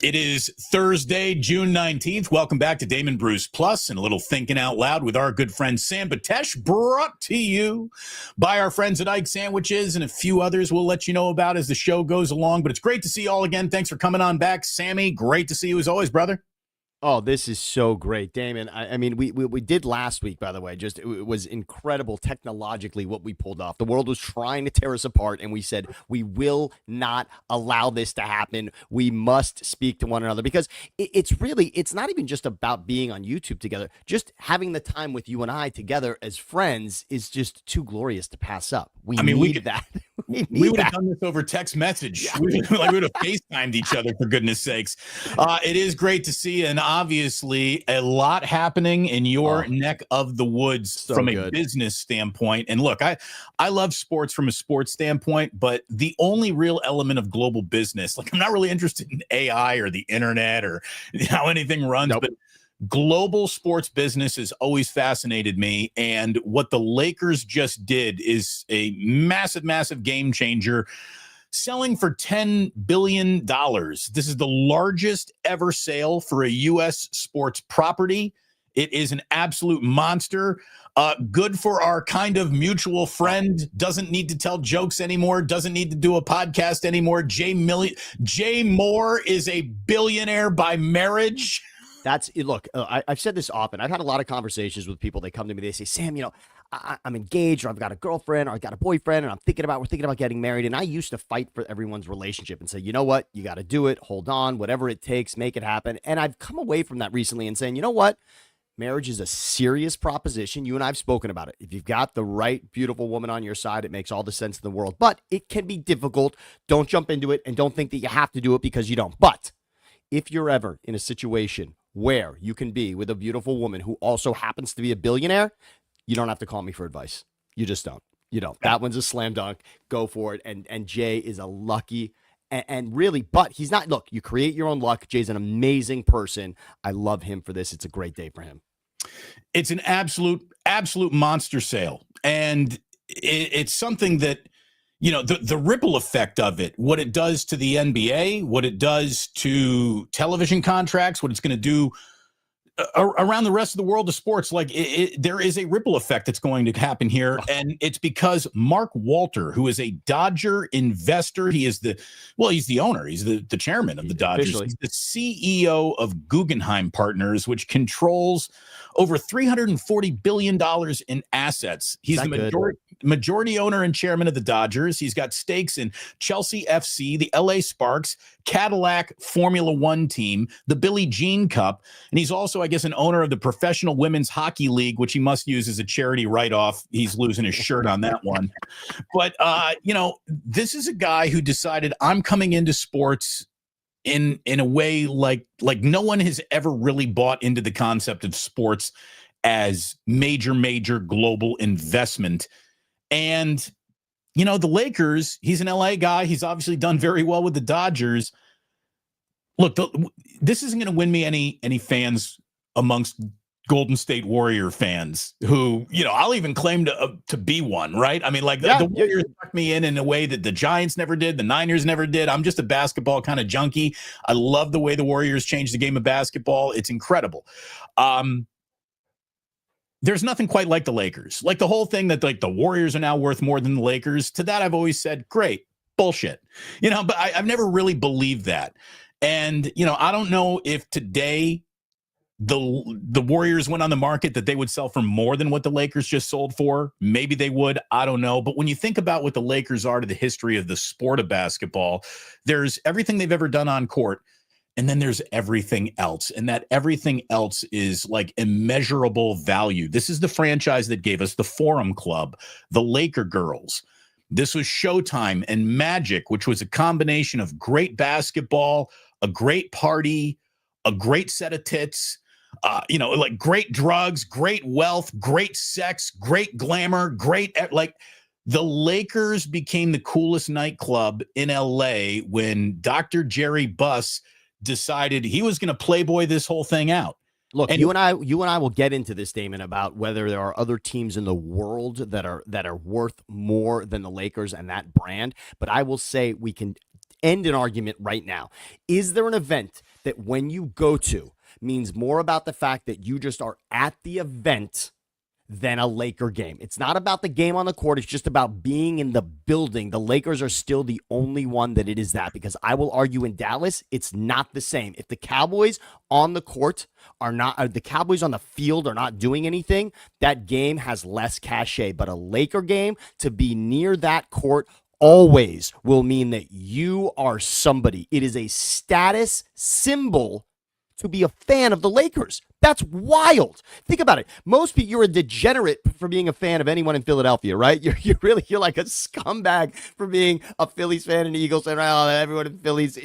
It is Thursday, June 19th. Welcome back to Damon Bruce Plus and a little thinking out loud with our good friend Sam Betesh, brought to you by our friends at Ike Sandwiches and a few others we'll let you know about as the show goes along. But it's great to see you all again. Thanks for coming on back. Sammy, great to see you as always, brother. Oh, this is so great, Damon. I mean, we did last week, by the way. Just it was incredible technologically what we pulled off. The world was trying to tear us apart, and we said we will not allow this to happen. We must speak to one another because it's not even just about being on YouTube together. Just having the time with you and I together as friends is just too glorious to pass up. We need that. We would have done this over text message. Yeah. We would have FaceTimed each other, for goodness sakes. It is great to see, and obviously a lot happening in your neck of the woods from a business standpoint. And look, I love sports from a sports standpoint, but the only real element of global business, like I'm not really interested in AI or the internet or how anything runs, but global sports business has always fascinated me, and what the Lakers just did is a massive, massive game changer, selling for $10 billion. This is the largest ever sale for a U.S. sports property. It is an absolute monster. Good for our kind of mutual friend, doesn't need to tell jokes anymore, doesn't need to do a podcast anymore. Jay Moore is a billionaire by marriage. Look, I've said this often. I've had a lot of conversations with people. They come to me, they say, Sam, I'm engaged, or I've got a girlfriend, or I've got a boyfriend, and we're thinking about getting married. And I used to fight for everyone's relationship and say, you know what? You got to do it. Hold on, whatever it takes, make it happen. And I've come away from that recently and saying, you know what? Marriage is a serious proposition. You and I have spoken about it. If you've got the right, beautiful woman on your side, it makes all the sense in the world. But it can be difficult. Don't jump into it, and don't think that you have to do it because you don't. But if you're ever in a situation where you can be with a beautiful woman who also happens to be a billionaire, you don't have to call me for advice. You just don't. You don't. That one's a slam dunk. Go for it. And Jay is a lucky and really, but he's not. Look, you create your own luck. Jay's an amazing person. I love him for this. It's a great day for him. It's an absolute monster sale. And it's something that, the ripple effect of it, what it does to the NBA, what it does to television contracts, what it's going to do around the rest of the world of sports, there is a ripple effect that's going to happen here. And it's because Mark Walter, who is a Dodger investor, he's the owner, he's the chairman of the Dodgers. Officially. He's the CEO of Guggenheim Partners, which controls over $340 billion in assets. He's the majority owner and chairman of the Dodgers. He's got stakes in Chelsea FC, the LA Sparks, Cadillac Formula One team, the Billie Jean Cup, and he's also, I guess, an owner of the Professional Women's Hockey League, which he must use as a charity write-off. He's losing his shirt on that one. But, this is a guy who decided, I'm coming into sports in a way like no one has ever really bought into the concept of sports as major global investment. And the Lakers, he's an LA guy. He's obviously done very well with the Dodgers. Look, this isn't going to win me any fans amongst Golden State Warrior fans who, I'll even claim to be one, right? I mean, the Warriors sucked me in a way that the Giants never did, the Niners never did. I'm just a basketball kind of junkie. I love the way the Warriors changed the game of basketball. It's incredible. There's nothing quite like the Lakers. Like the whole thing that the Warriors are now worth more than the Lakers. To that, I've always said, great, bullshit. But I've never really believed that. And, I don't know if today the Warriors went on the market that they would sell for more than what the Lakers just sold for. Maybe they would. I don't know. But when you think about what the Lakers are to the history of the sport of basketball, there's everything they've ever done on court. And then there's everything else. And that everything else is like immeasurable value. This is the franchise that gave us the Forum Club, the Laker Girls. This was Showtime and Magic, which was a combination of great basketball, a great party, a great set of tits, great drugs, great wealth, great sex, great glamour, the Lakers became the coolest nightclub in LA when Dr. Jerry Buss decided he was going to Playboy this whole thing out. Look, you and I will get into this, Damon, about whether there are other teams in the world that are worth more than the Lakers and that brand. But I will say we can end an argument right now. Is there an event that when you go to means more about the fact that you just are at the event than a Laker game. It's not about the game on the court. It's just about being in the building. The Lakers are still the only one that it is that, because I will argue in Dallas, it's not the same. If the Cowboys on the court are not, the Cowboys on the field are not doing anything, that game has less cachet. But a Laker game, to be near that court always will mean that you are somebody. It is a status symbol to be a fan of the Lakers. That's wild. Think about it. Most people, you're a degenerate for being a fan of anyone in Philadelphia, right? You're like a scumbag for being a Phillies fan and Eagles fan. Oh, everyone in Phillies,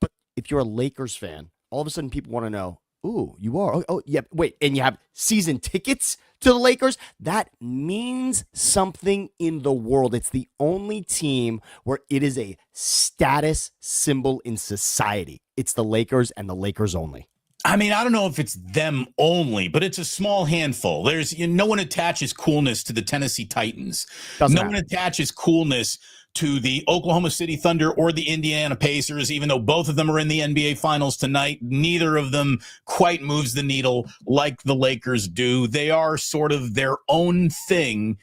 but if you're a Lakers fan, all of a sudden people want to know, ooh, you are. Oh, yeah. Wait, and you have season tickets to the Lakers? That means something in the world. It's the only team where it is a status symbol in society. It's the Lakers and the Lakers only. I mean, I don't know if it's them only, but it's a small handful. There's no one attaches coolness to the Tennessee Titans. No one attaches coolness to the Oklahoma City Thunder or the Indiana Pacers, even though both of them are in the NBA Finals tonight. Neither of them quite moves the needle like the Lakers do. They are sort of their own thing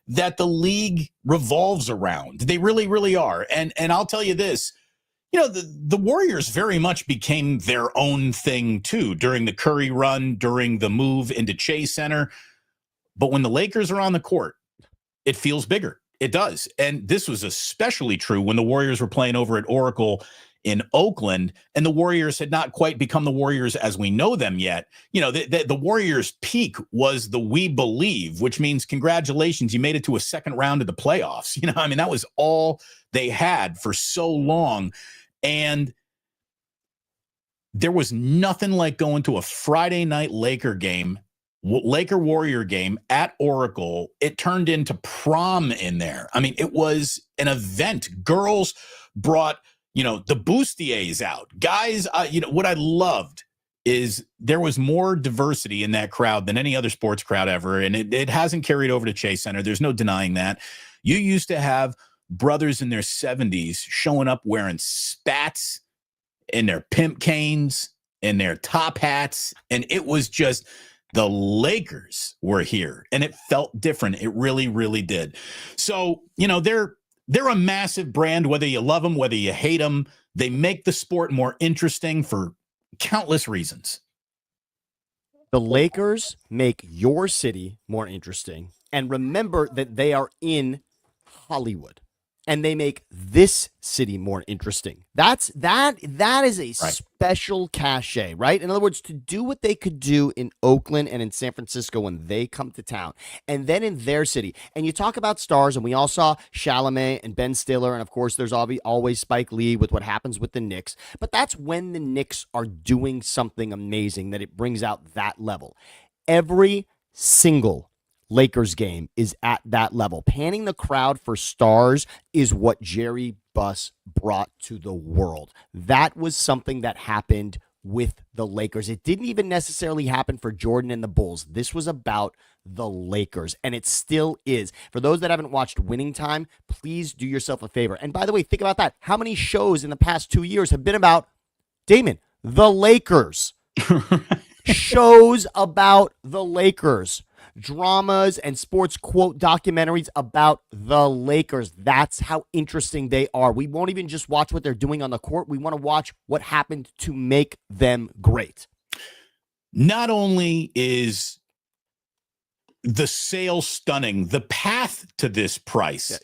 that the league revolves around. They really, really are. And I'll tell you this. The Warriors very much became their own thing, too, during the Curry run, during the move into Chase Center. But when the Lakers are on the court, it feels bigger. It does. And this was especially true when the Warriors were playing over at Oracle in Oakland, and the Warriors had not quite become the Warriors as we know them yet. The Warriors' peak was the We Believe, which means congratulations, you made it to a second round of the playoffs. That was all they had for so long. And there was nothing like going to a Friday night Laker Warrior game at Oracle. It turned into prom in there. It was an event. Girls brought, the bustiers out. Guys, what I loved is there was more diversity in that crowd than any other sports crowd ever. And it hasn't carried over to Chase Center. There's no denying that. You used to have brothers in their 70s showing up wearing spats and their pimp canes and their top hats. And it was just the Lakers were here, and it felt different. It really, really did. So, they're a massive brand, whether you love them, whether you hate them. They make the sport more interesting for countless reasons. The Lakers make your city more interesting. And remember that they are in Hollywood. And they make this city more interesting. That is a special cachet, right? In other words, to do what they could do in Oakland and in San Francisco when they come to town, and then in their city. And you talk about stars, and we all saw Chalamet and Ben Stiller, and of course, there's always Spike Lee with what happens with the Knicks. But that's when the Knicks are doing something amazing that it brings out that level. Every single Lakers game is at that level. Panning the crowd for stars is what Jerry Buss brought to the world. That was something that happened with the Lakers. It didn't even necessarily happen for Jordan and the Bulls. This was about the Lakers, and it still is. For those that haven't watched Winning Time, please do yourself a favor. And by the way, think about that. How many shows in the past 2 years have been about, Damon, the Lakers? Shows about the Lakers. Dramas and sports quote documentaries about the Lakers. That's how interesting they are. We won't even just watch what they're doing on the court. We want to watch what happened to make them great. Not only is the sale stunning, the path to this price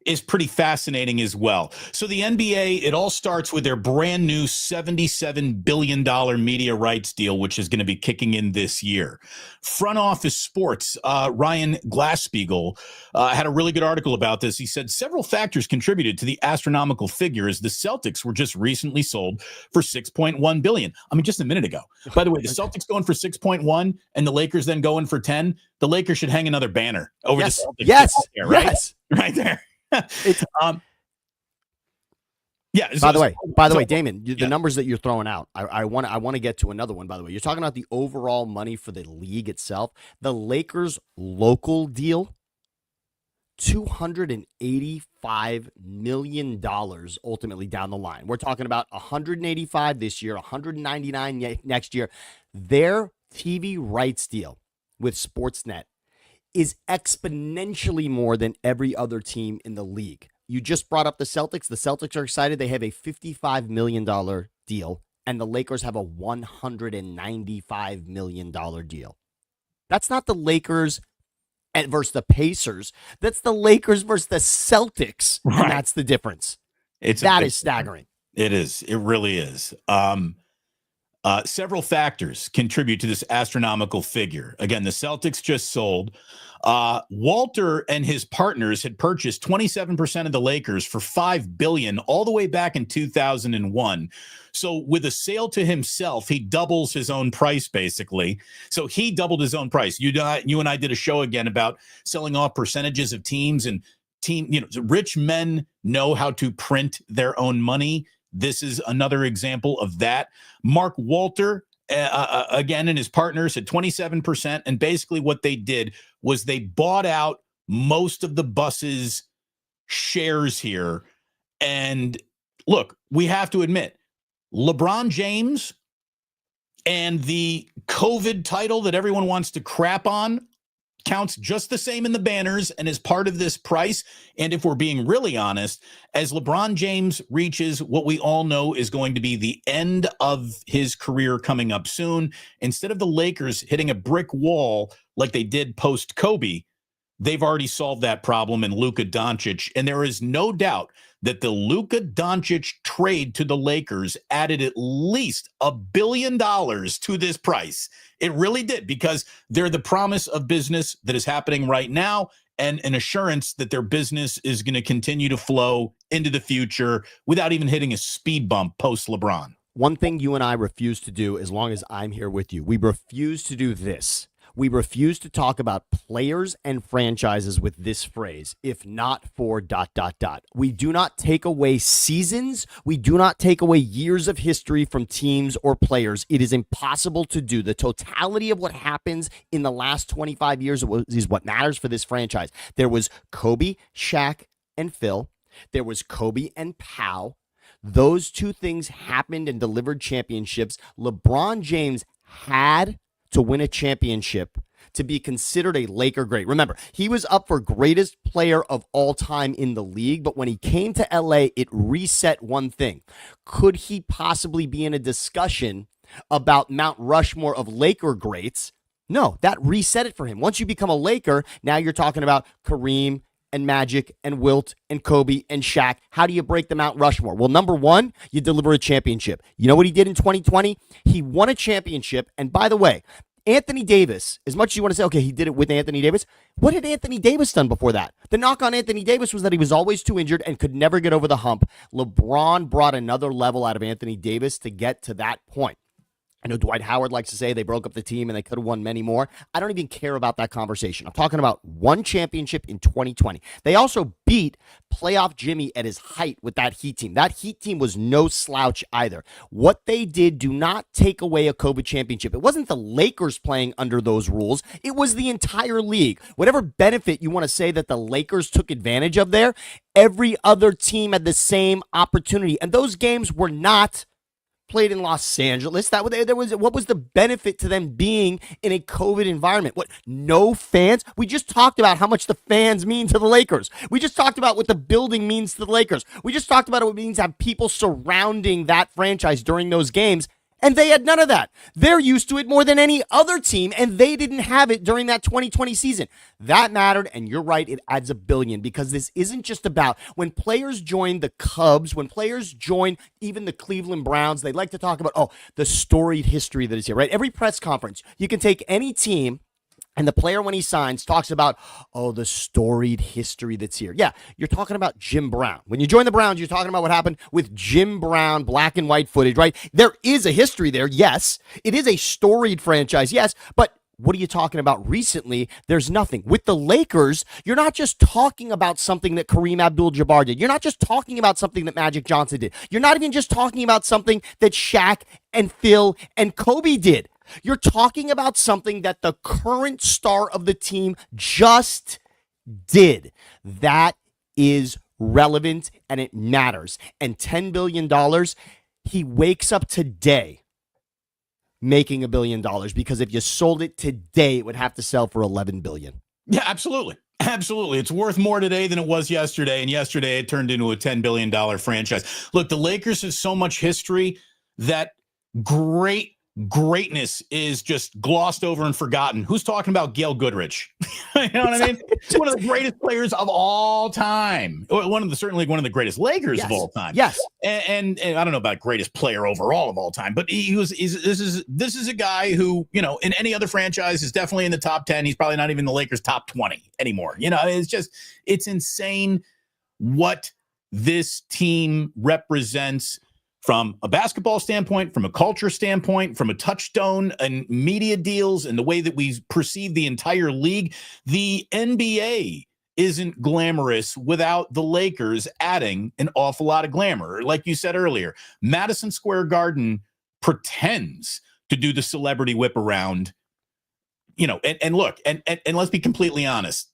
is pretty fascinating as well. So the NBA, it all starts with their brand new $77 billion media rights deal, which is going to be kicking in this year. Front Office Sports, Ryan Glasspiegel had a really good article about this. He said several factors contributed to the astronomical figure as the Celtics were just recently sold for $6.1 billion. Just a minute ago. By the way, the Celtics going for 6.1 and the Lakers then going for 10. The Lakers should hang another banner over the Celtics. Yes. Right there. It's By the way, Damon, the numbers that you're throwing out, I want to get to another one. By the way, you're talking about the overall money for the league itself. The Lakers local deal $285 million ultimately down the line. We're talking about 185 this year, 199 next year. Their TV rights deal with Sportsnet is exponentially more than every other team in the league. You just brought up the Celtics. The Celtics are excited. They have a $55 million deal, and the Lakers have a $195 million deal. That's not the Lakers versus the Pacers. That's the Lakers versus the Celtics. Right. And that's the difference. That is staggering. It is. It really is. Several factors contribute to this astronomical figure. Again, the Celtics just sold. Walter and his partners had purchased 27% of the Lakers for $5 billion all the way back in 2001. So with a sale to himself, he doubles his own price, basically. So he doubled his own price. You and I did a show again about selling off percentages of teams, and rich men know how to print their own money. This is another example of that. Mark Walter, again, and his partners had 27%. And basically what they did was they bought out most of the Buss's shares here. And look, we have to admit, LeBron James and the COVID title that everyone wants to crap on counts just the same in the banners and is part of this price. And if we're being really honest, as LeBron James reaches what we all know is going to be the end of his career coming up soon, instead of the Lakers hitting a brick wall like they did post Kobe, they've already solved that problem in Luka Doncic. And there is no doubt that the Luka Doncic trade to the Lakers added at least $1 billion to this price. It really did, because they're the promise of business that is happening right now and an assurance that their business is going to continue to flow into the future without even hitting a speed bump post LeBron. One thing you and I refuse to do as long as I'm here with you, we refuse to do this. We refuse to talk about players and franchises with this phrase, if not for ... We do not take away seasons. We do not take away years of history from teams or players. It is impossible to do. The totality of what happens in the last 25 years is what matters for this franchise. There was Kobe, Shaq, and Phil. There was Kobe and Pau. Those two things happened and delivered championships. LeBron James had to win a championship to be considered a Laker great. Remember, he was up for greatest player of all time in the league, but when he came to LA, it reset one thing. Could he possibly be in a discussion about Mount Rushmore of Laker greats? No, that reset it for him. Once you become a Laker, now you're talking about Kareem and Magic and Wilt and Kobe and Shaq. How do you break the Mount Rushmore? Well, number one, you deliver a championship. You know what he did in 2020? He won a championship. And by the way, Anthony Davis, as much as you want to say, okay, he did it with Anthony Davis, what had Anthony Davis done before that? The knock on Anthony Davis was that he was always too injured and could never get over the hump. LeBron brought another level out of Anthony Davis to get to that point. I know Dwight Howard likes to say they broke up the team and they could have won many more. I don't even care about that conversation. I'm talking about one championship in 2020. They also beat playoff Jimmy at his height with that Heat team. That Heat team was no slouch either. What they did do not take away a COVID championship. It wasn't the Lakers playing under those rules. It was the entire league. Whatever benefit you want to say that the Lakers took advantage of there, every other team had the same opportunity. And those games were not played in Los Angeles. What was the benefit to them being in a COVID environment? What, no fans? We just talked about how much the fans mean to the Lakers. We just talked about what the building means to the Lakers. We just talked about what it means to have people surrounding that franchise during those games. And they had none of that. They're used to it more than any other team, and they didn't have it during that 2020 season. That mattered, and you're right, it adds $1 billion, because this isn't just about when players join the Cubs, when players join even the Cleveland Browns, they like to talk about, the storied history that is here, right? Every press conference, you can take any team, and the player, when he signs, talks about, the storied history that's here. Yeah, you're talking about Jim Brown. When you join the Browns, you're talking about what happened with Jim Brown, black and white footage, right? There is a history there, yes. It is a storied franchise, yes. But what are you talking about recently? There's nothing. With the Lakers, you're not just talking about something that Kareem Abdul-Jabbar did. You're not just talking about something that Magic Johnson did. You're not even just talking about something that Shaq and Phil and Kobe did. You're talking about something that the current star of the team just did. That is relevant and it matters. And $10 billion, he wakes up today making $1 billion, because if you sold it today, it would have to sell for $11 billion. Yeah, absolutely. Absolutely. It's worth more today than it was yesterday. And yesterday it turned into a $10 billion franchise. Look, the Lakers have so much history that greatness is just glossed over and forgotten. Who's talking about Gail Goodrich? You know what I mean? One of the greatest players of all time. Certainly one of the greatest Lakers of all time. Yes. And I don't know about greatest player overall of all time, but this is a guy who, you know, in any other franchise is definitely in the top 10. He's probably not even the Lakers top 20 anymore. You know, it's insane what this team represents from a basketball standpoint, from a culture standpoint, from a touchstone and media deals and the way that we perceive the entire league. The NBA isn't glamorous without the Lakers adding an awful lot of glamour. Like you said earlier, Madison Square Garden pretends to do the celebrity whip around, you know, and look, and let's be completely honest.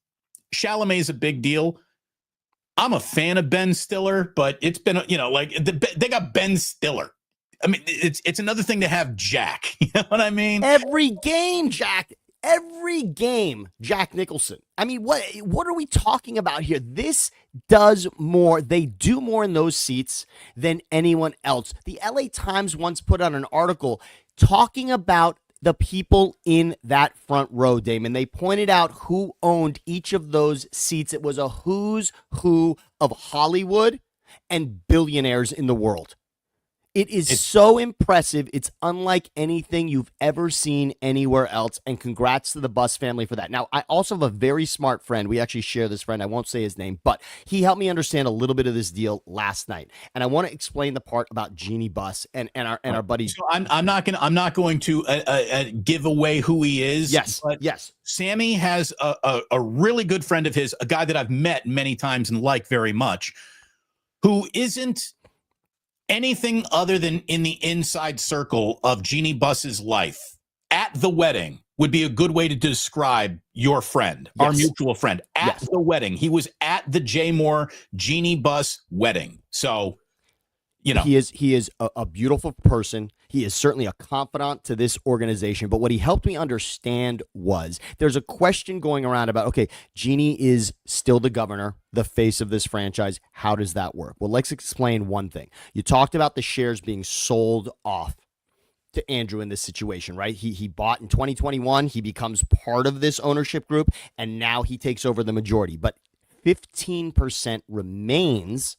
Chalamet's a big deal. I'm a fan of Ben Stiller, but it's been, you know, like they got Ben Stiller. I mean, it's another thing to have Jack. You know what I mean? Every game, Jack Nicholson. I mean, what are we talking about here? This does more. They do more in those seats than anyone else. The LA Times once put out an article talking about the people in that front row, Damon. They pointed out who owned each of those seats. It was a who's who of Hollywood and billionaires in the world. It's so impressive. It's unlike anything you've ever seen anywhere else. And congrats to the Buss family for that. Now, I also have a very smart friend. We actually share this friend. I won't say his name, but he helped me understand a little bit of this deal last night. And I want to explain the part about Jeannie Buss and our buddy. So I'm not going to give away who he is. Yes. Yes. Sammy has a really good friend of his, a guy that I've met many times and like very much, who isn't anything other than in the inside circle of Jeannie Buss's life. At the wedding would be a good way to describe your friend, yes, our mutual friend. At the wedding. He was at the Jay Moore Jeannie Buss wedding. So, you know. He is a beautiful person. He is certainly a confidant to this organization. But what he helped me understand was there's a question going around about, okay, Jeannie is still the governor, the face of this franchise. How does that work? Well, let's explain one thing. You talked about the shares being sold off to Andrew in this situation, right? He bought in 2021. He becomes part of this ownership group, and now he takes over the majority. But 15% remains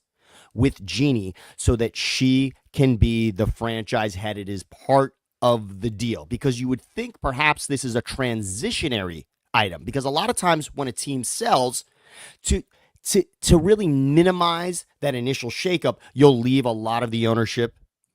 with Jeannie so that she can be the franchise head. It is part of the deal, because you would think perhaps this is a transitionary item, because a lot of times when a team sells, to really minimize that initial shakeup, you'll leave a lot of the ownership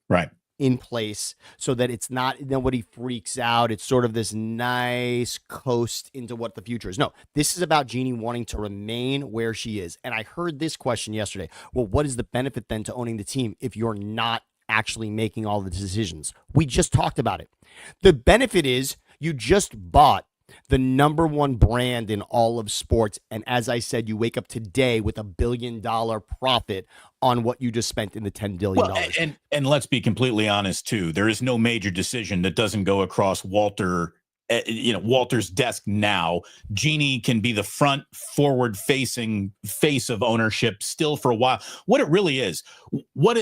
right in place so that it's not, nobody freaks out. It's sort of this nice coast into what the future is. No, this is about Jeannie wanting to remain where she is. And I heard this question yesterday. Well, what is the benefit then to owning the team if you're not actually making all the decisions? We just talked about it. The benefit is you just bought the number one brand in all of sports. And as I said, you wake up today with $1 billion profit on what you just spent in the $10 billion. Well, and let's be completely honest, too. There is no major decision that doesn't go across Walter's desk now. Jeannie can be the front forward-facing face of ownership still for a while. What it really is, what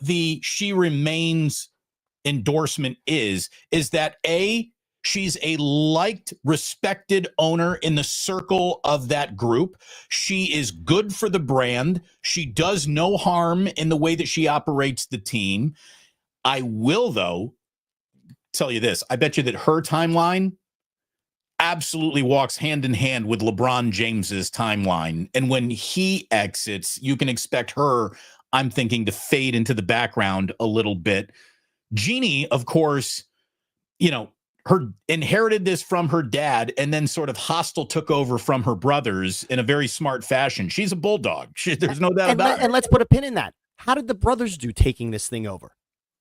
the She Remains endorsement is that she's a liked, respected owner in the circle of that group. She is good for the brand. She does no harm in the way that she operates the team. I will, though, tell you this. I bet you that her timeline absolutely walks hand in hand with LeBron James's timeline. And when he exits, you can expect her, I'm thinking, to fade into the background a little bit. Jeannie, of course, her inherited this from her dad, and then sort of hostile took over from her brothers in a very smart fashion. She's a bulldog. There's no doubt about it. And let's put a pin in that. How did the brothers do taking this thing over?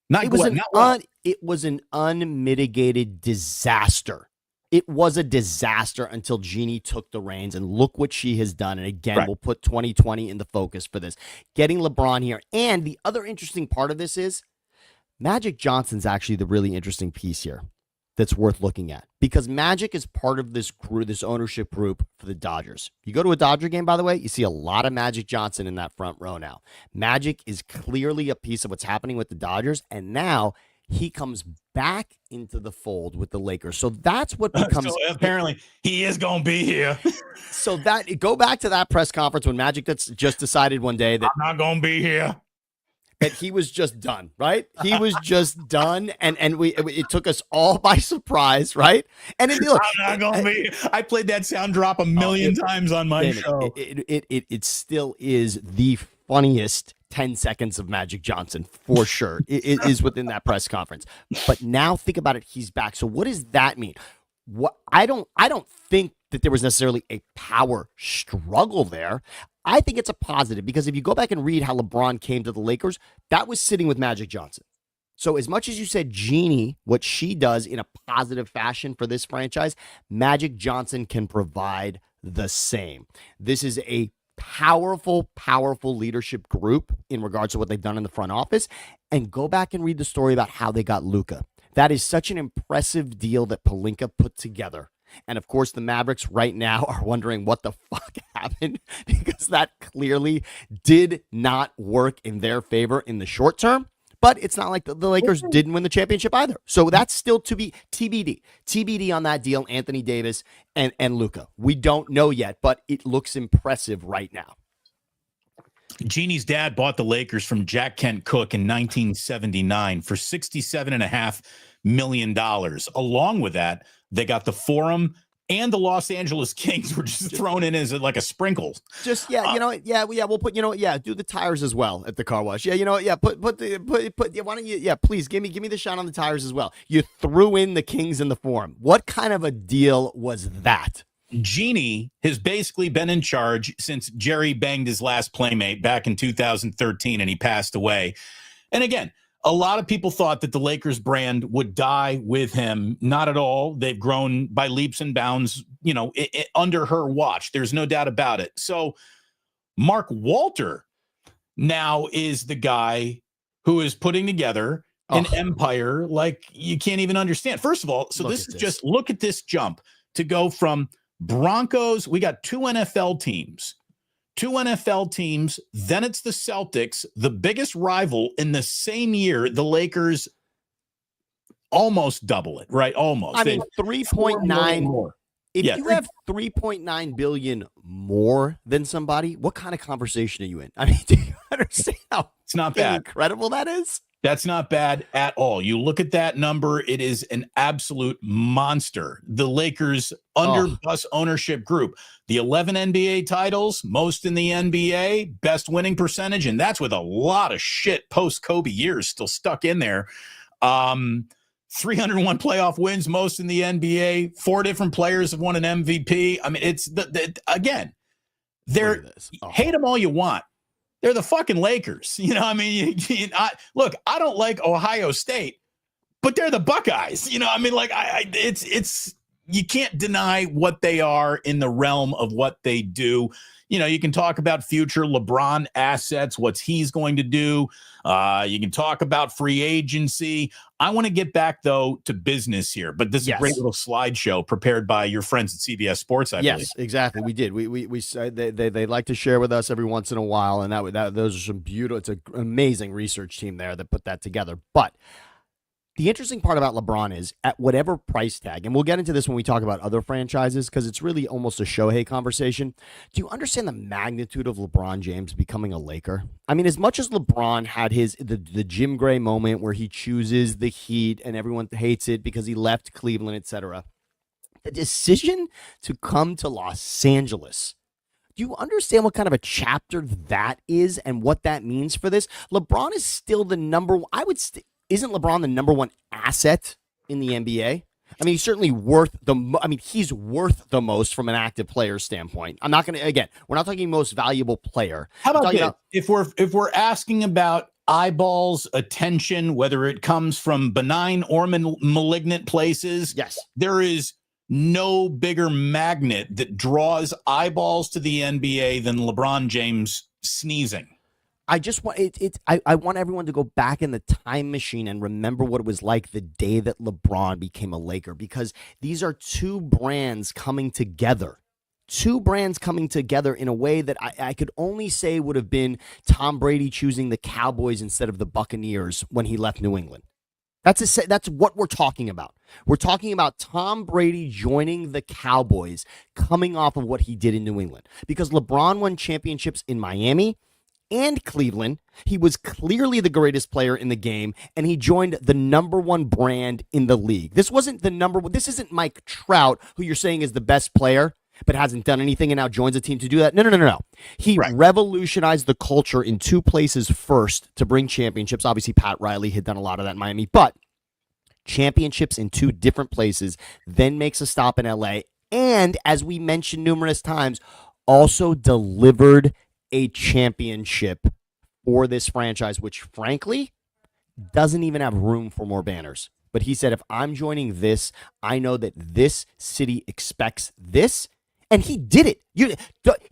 It was an unmitigated disaster. It was a disaster until Jeannie took the reins, and look what she has done. And again, Right. we'll put 2020 in the focus for this. Getting LeBron here. And the other interesting part of this is Magic Johnson's actually the really interesting piece here that's worth looking at, because Magic is part of this group, this ownership group for the Dodgers. You go to a Dodger game, by the way, you see a lot of Magic Johnson in that front row now. Magic is clearly a piece of what's happening with the Dodgers, and now he comes back into the fold with the Lakers. So that's what becomes. So apparently he is going to be here. So that go back to that press conference when Magic that's just decided one day that I'm not going to be here. That he was just done, right? He was just done, and it took us all by surprise, right? And look, I'm not gonna be. I played that sound drop a million times on my show. It still is the funniest 10 seconds of Magic Johnson for sure. It is within that press conference. But now think about it, he's back. So what does that mean? What I don't think that there was necessarily a power struggle there. I think it's a positive, because if you go back and read how LeBron came to the Lakers, that was sitting with Magic Johnson. So as much as you said Jeannie, what she does in a positive fashion for this franchise, Magic Johnson can provide the same. This is a powerful leadership group in regards to what they've done in the front office. And go back and read the story about how they got Luka. That is such an impressive deal that Pelinka put together. And of course, the Mavericks right now are wondering what the fuck happened, because that clearly did not work in their favor in the short term. But it's not like the Lakers didn't win the championship either. So that's still to be TBD on that deal, Anthony Davis and Luka. We don't know yet, but it looks impressive right now. Jeannie's dad bought the Lakers from Jack Kent Cooke in 1979 for $67.5 million. Along with that, they got the Forum and the Los Angeles Kings were just thrown in as like a sprinkle. Just we'll put do the tires as well at the car wash. Put why don't you please give me the shot on the tires as well. You threw in the Kings in the Forum. What kind of a deal was that? Jeannie has basically been in charge since Jerry banged his last playmate back in 2013 and he passed away. And again, a lot of people thought that the Lakers brand would die with him. Not at all. They've grown by leaps and bounds, under her watch. There's no doubt about it. So Mark Walter now is the guy who is putting together an empire like you can't even understand. First of all, so look at this jump to go from Broncos. We got two NFL teams, then it's the Celtics, the biggest rival in the same year. The Lakers almost double it, right? Almost. I mean, 3.9 more. If you have 3.9 billion more than somebody, what kind of conversation are you in? I mean, do you understand how it's not bad, incredible that is? That's not bad at all. You look at that number, it is an absolute monster. The Lakers underbus ownership group, the 11 NBA titles, most in the NBA, best winning percentage, and that's with a lot of shit post-Kobe years still stuck in there. 301 playoff wins, most in the NBA. 4 different players have won an MVP. I mean, it's again, hate them all you want. They're the fucking Lakers. Look, I don't like Ohio State, but they're the Buckeyes. It's you can't deny what they are in the realm of what they do. You can talk about future LeBron assets, what he's going to do. You can talk about free agency. I want to get back, though, to business here. But this is a great little slideshow prepared by your friends at CBS Sports, I believe. Yes, exactly. We did. We they like to share with us every once in a while, and those are some beautiful. It's an amazing research team there that put that together. But the interesting part about LeBron is at whatever price tag, and we'll get into this when we talk about other franchises because it's really almost a Shohei conversation. Do you understand the magnitude of LeBron James becoming a Laker? I mean, as much as LeBron had the Jim Gray moment where he chooses the Heat and everyone hates it because he left Cleveland, etc., the decision to come to Los Angeles. Do you understand what kind of a chapter that is and what that means for this? LeBron is still the number one. Isn't LeBron the number one asset in the NBA? I mean, he's certainly worth he's worth the most from an active player standpoint. I'm not going to, again, we're not talking most valuable player. How about this? If we're asking about eyeballs, attention, whether it comes from benign or malignant places, yes, there is no bigger magnet that draws eyeballs to the NBA than LeBron James sneezing. I just want I want everyone to go back in the time machine and remember what it was like the day that LeBron became a Laker, because these are two brands coming together. Two brands coming together in a way that I could only say would have been Tom Brady choosing the Cowboys instead of the Buccaneers when he left New England. That's what we're talking about. We're talking about Tom Brady joining the Cowboys coming off of what he did in New England. Because LeBron won championships in Miami and Cleveland. He was clearly the greatest player in the game, and he joined the number one brand in the league. This isn't Mike Trout, who you're saying is the best player, but hasn't done anything and now joins a team to do that. No. He revolutionized the culture in two places first to bring championships. Obviously, Pat Riley had done a lot of that in Miami, but championships in two different places, then makes a stop in LA. And as we mentioned numerous times, also delivered a championship for this franchise, which frankly doesn't even have room for more banners. But he said, if I'm joining this, I know that this city expects this. And he did it.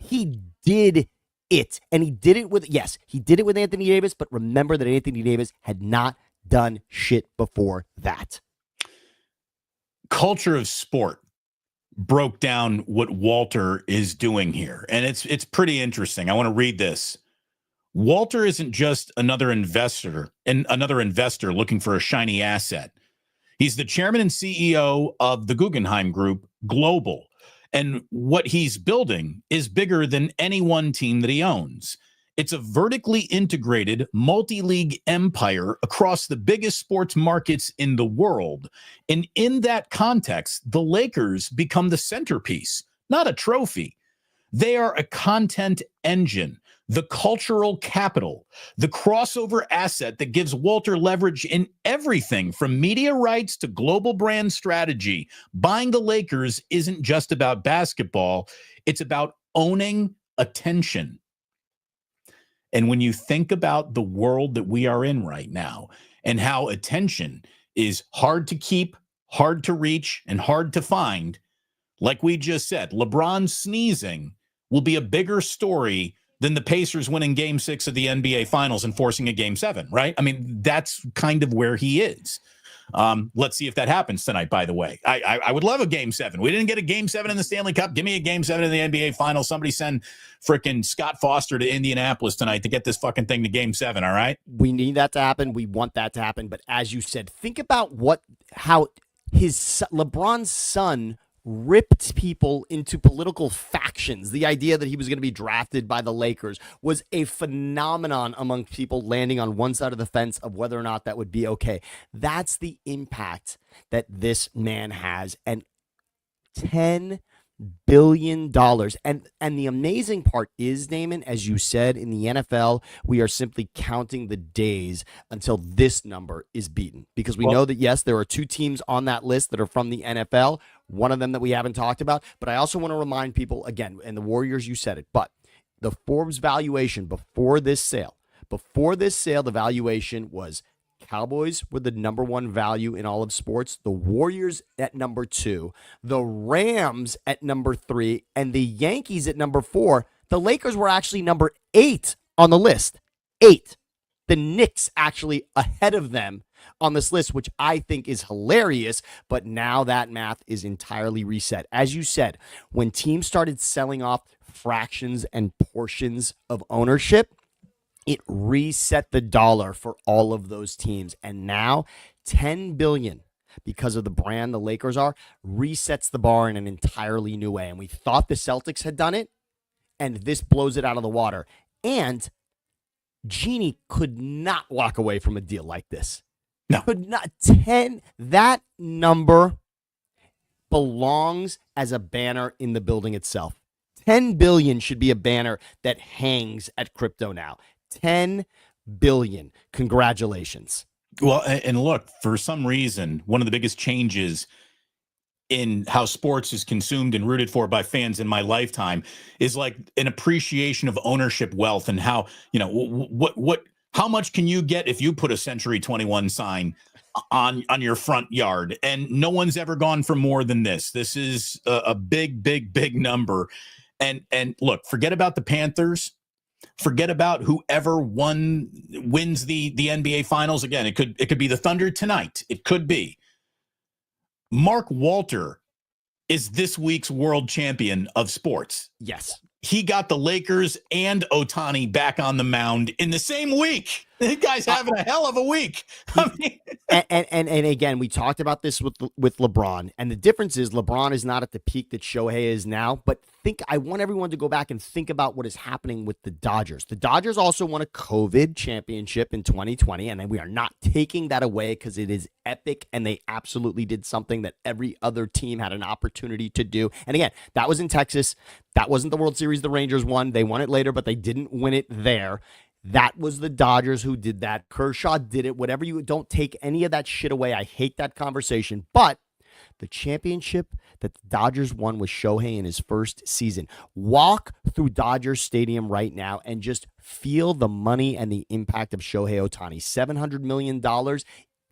He did it. And he did it with Anthony Davis. But remember that Anthony Davis had not done shit before that. Culture of sport broke down what Walter is doing here. And it's pretty interesting. I want to read this. Walter isn't just another investor looking for a shiny asset. He's the chairman and CEO of the Guggenheim Group Global. And what he's building is bigger than any one team that he owns. It's a vertically integrated multi-league empire across the biggest sports markets in the world. And in that context, the Lakers become the centerpiece, not a trophy. They are a content engine, the cultural capital, the crossover asset that gives Walter leverage in everything from media rights to global brand strategy. Buying the Lakers isn't just about basketball. It's about owning attention. And when you think about the world that we are in right now and how attention is hard to keep, hard to reach, and hard to find, like we just said, LeBron sneezing will be a bigger story than the Pacers winning Game 6 of the NBA Finals and forcing a Game 7, right? I mean, that's kind of where he is. Let's see if that happens tonight, by the way. I would love a Game 7. We didn't get a Game 7 in the Stanley Cup. Give me a Game 7 in the NBA Finals. Somebody send frickin' Scott Foster to Indianapolis tonight to get this fucking thing to Game 7, all right? We need that to happen. We want that to happen. But as you said, think about how LeBron's son ripped people into political factions. The idea that he was going to be drafted by the Lakers was a phenomenon among people landing on one side of the fence of whether or not that would be okay. That's the impact that this man has. And $10 billion. And the amazing part is, Damon, as you said, in the NFL, we are simply counting the days until this number is beaten. Because we know that, yes, there are two teams on that list that are from the NFL, one of them that we haven't talked about. But I also want to remind people, again, and the Warriors, you said it, but the Forbes valuation before this sale, the valuation was Cowboys were the number one value in all of sports, the Warriors at number 2, the Rams at number 3, and the Yankees at number 4. The Lakers were actually number 8 on the list. 8. The Knicks actually ahead of them on this list, which I think is hilarious, but now that math is entirely reset. As you said, when teams started selling off fractions and portions of ownership, it reset the dollar for all of those teams. And now $10 billion, because of the brand the Lakers are, resets the bar in an entirely new way. And we thought the Celtics had done it, and this blows it out of the water. And Genie could not walk away from a deal like this. No. Could not. That number belongs as a banner in the building itself. 10 billion should be a banner that hangs at crypto now. 10 billion. Congratulations. Well, and look, for some reason, one of the biggest changes in how sports is consumed and rooted for by fans in my lifetime is like an appreciation of ownership wealth and how, how much can you get if you put a Century 21 sign on your front yard, and no one's ever gone for more than this. This is a big, big, big number. And look, forget about the Panthers. Forget about whoever wins the NBA Finals. Again, it could be the Thunder tonight. It could be. Mark Walter is this week's world champion of sports. Yes. He got the Lakers and Ohtani back on the mound in the same week. The guy's having a hell of a week. I mean, and again, we talked about this with LeBron, and the difference is LeBron is not at the peak that Shohei is now. But I want everyone to go back and think about what is happening with the Dodgers. The Dodgers also won a COVID championship in 2020, and we are not taking that away because it is epic, and they absolutely did something that every other team had an opportunity to do. And again, that was in Texas. That wasn't the World Series the Rangers won. They won it later, but they didn't win it there. That was the Dodgers who did that. Kershaw did it. Whatever, you don't take any of that shit away. I hate that conversation. But the championship that the Dodgers won with Shohei in his first season. Walk through Dodger Stadium right now and just feel the money and the impact of Shohei Ohtani. $700 million.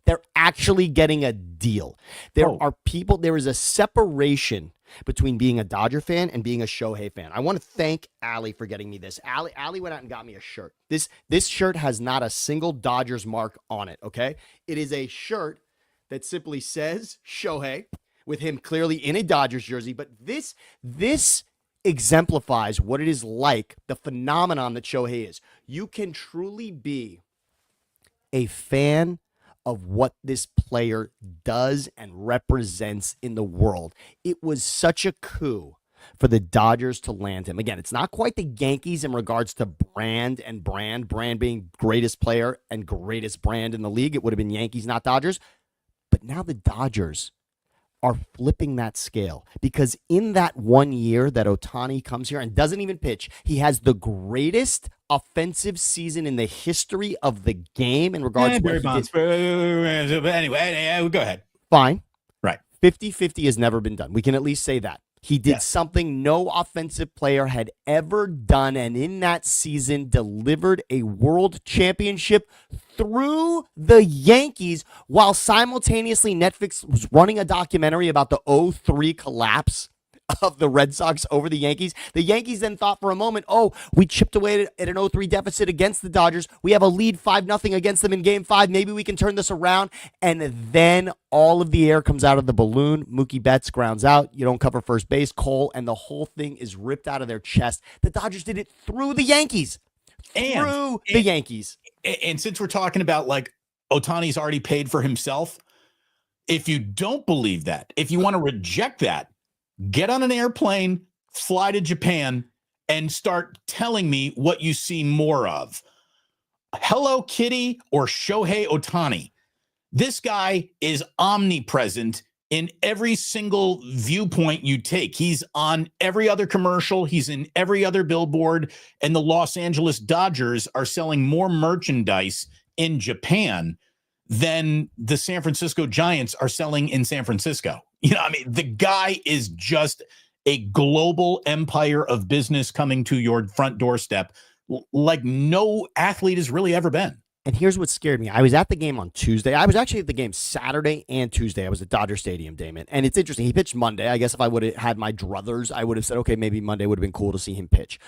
They're actually getting a deal. There is a separation between being a Dodger fan and being a Shohei fan. I want to thank Allie for getting me this. Allie went out and got me a shirt. This shirt has not a single Dodgers mark on it, okay? It is a shirt that simply says Shohei with him clearly in a Dodgers jersey, but this exemplifies what it is like, the phenomenon that Shohei is. You can truly be a fan of what this player does and represents in the world. It was such a coup for the Dodgers to land him. Again, it's not quite the Yankees in regards to brand being greatest player and greatest brand in the league. It would have been Yankees, not Dodgers. But now the Dodgers are flipping that scale, because in that 1 year that Ohtani comes here and doesn't even pitch, he has the greatest offensive season in the history of the game in regards to Barry Bonds. Anyway, go ahead. Fine. Right. 50-50 has never been done. We can at least say that. He did something no offensive player had ever done, and in that season delivered a world championship through the Yankees, while simultaneously Netflix was running a documentary about the 0-3 collapse of the Red Sox over the Yankees. The Yankees then thought for a moment, we chipped away at an 0-3 deficit against the Dodgers. We have a lead 5-0 against them in Game 5. Maybe we can turn this around. And then all of the air comes out of the balloon. Mookie Betts grounds out. You don't cover first base. Cole, and the whole thing is ripped out of their chest. The Dodgers did it through the Yankees. And since we're talking about, like, Ohtani's already paid for himself, if you don't believe that, if you want to reject that, get on an airplane, fly to Japan, and start telling me what you see more of. Hello Kitty or Shohei Ohtani. This guy is omnipresent in every single viewpoint you take. He's on every other commercial. He's in every other billboard. And the Los Angeles Dodgers are selling more merchandise in Japan than the San Francisco Giants are selling in San Francisco. You know, I mean, the guy is just a global empire of business coming to your front doorstep like no athlete has really ever been. And here's what scared me. I was at the game on Tuesday. I was actually at the game Saturday and Tuesday. I was at Dodger Stadium, Damon. And it's interesting. He pitched Monday. I guess if I would have had my druthers, I would have said, okay, maybe Monday would have been cool to see him pitch.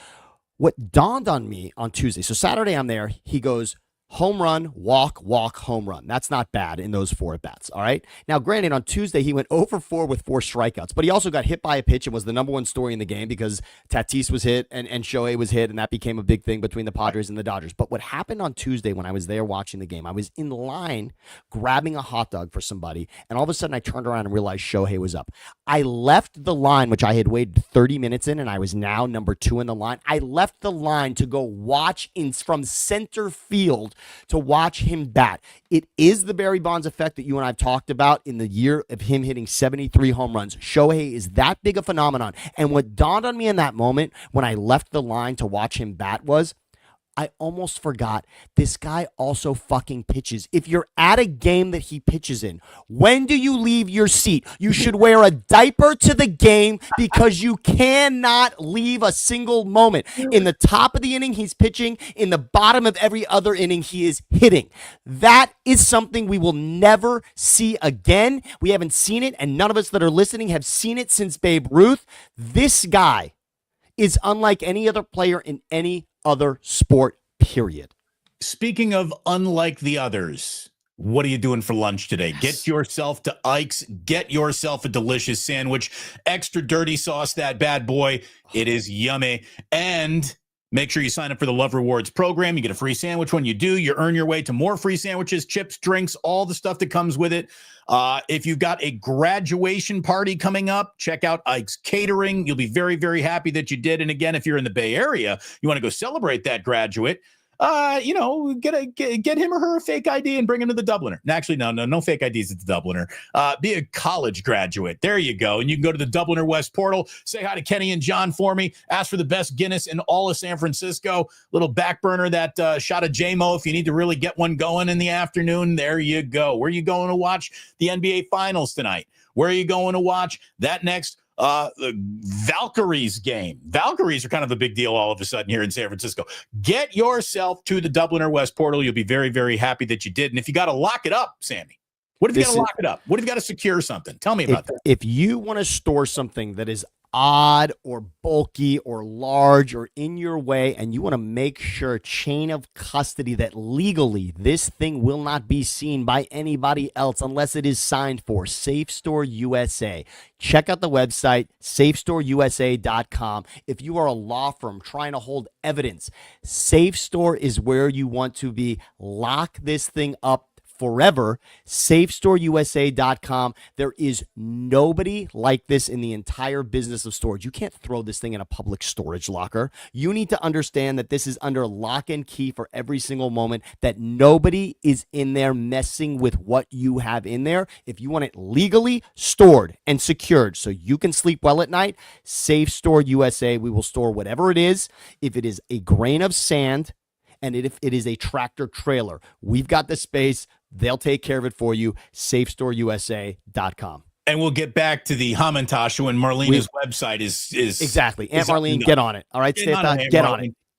What dawned on me on Tuesday, so Saturday I'm there, he goes, home run, walk, home run. That's not bad in those 4 at-bats, all right? Now, granted, on Tuesday, he went 0 for 4 with 4 strikeouts, but he also got hit by a pitch and was the number one story in the game because Tatis was hit and Shohei was hit, and that became a big thing between the Padres and the Dodgers. But what happened on Tuesday when I was there watching the game, I was in line grabbing a hot dog for somebody, and all of a sudden I turned around and realized Shohei was up. I left the line, which I had waited 30 minutes in, and I was now number 2 in the line. I left the line to go watch from center field to watch him bat. It is the Barry Bonds effect that you and I have talked about in the year of him hitting 73 home runs. Shohei is that big a phenomenon. And what dawned on me in that moment when I left the line to watch him bat was, I almost forgot this guy also fucking pitches. If you're at a game that he pitches in, when do you leave your seat? You should wear a diaper to the game because you cannot leave a single moment. In the top of the inning, he's pitching. In the bottom of every other inning, he is hitting. That is something we will never see again. We haven't seen it, and none of us that are listening have seen it since Babe Ruth. This guy is unlike any other player in any other sport, period. Speaking of unlike the others, what are you doing for lunch today? Yes. Get yourself to Ike's. Get yourself a delicious sandwich. Extra dirty sauce, that bad boy. It is yummy. And make sure you sign up for the Love Rewards program. You get a free sandwich when you do. You earn your way to more free sandwiches, chips, drinks, all the stuff that comes with it. If you've got a graduation party coming up, check out Ike's Catering. You'll be very, very happy that you did. And again, if you're in the Bay Area, you want to go celebrate that graduate, get him or her a fake ID and bring him to the Dubliner. Actually, no fake IDs at the Dubliner. Be a college graduate. There you go. And you can go to the Dubliner West portal, say hi to Kenny and John for me, ask for the best Guinness in all of San Francisco. Little back burner, that shot of JMO if you need to really get one going in the afternoon. There you go. Where are you going to watch the NBA Finals tonight? Where are you going to watch that next the Valkyries game? Valkyries are kind of a big deal all of a sudden here in San Francisco. Get yourself to the Dubliner West portal. You'll be very, very happy that you did. And if you got to lock it up, Sammy, what if you got to lock it up? What if you got to secure something? Tell me about that. If you want to store something that is odd or bulky or large or in your way, and you want to make sure chain of custody that legally this thing will not be seen by anybody else unless it is signed for, Safe Store USA. Check out the website, safestoreusa.com. If you are a law firm trying to hold evidence, Safe Store is where you want to be. Lock this thing up forever. SafeStoreUSA.com. There is nobody like this in the entire business of storage. You can't throw this thing in a public storage locker. You need to understand that this is under lock and key for every single moment, that nobody is in there messing with what you have in there. If you want it legally stored and secured so you can sleep well at night, Safe Store USA. We will store whatever it is. If it is a grain of sand, and if it is a tractor trailer, we've got the space. They'll take care of it for you. SafeStoreUSA.com. And we'll get back to the Hamantash when Marlena's website is exactly. Aunt Marlene, get on it. All right, get on it.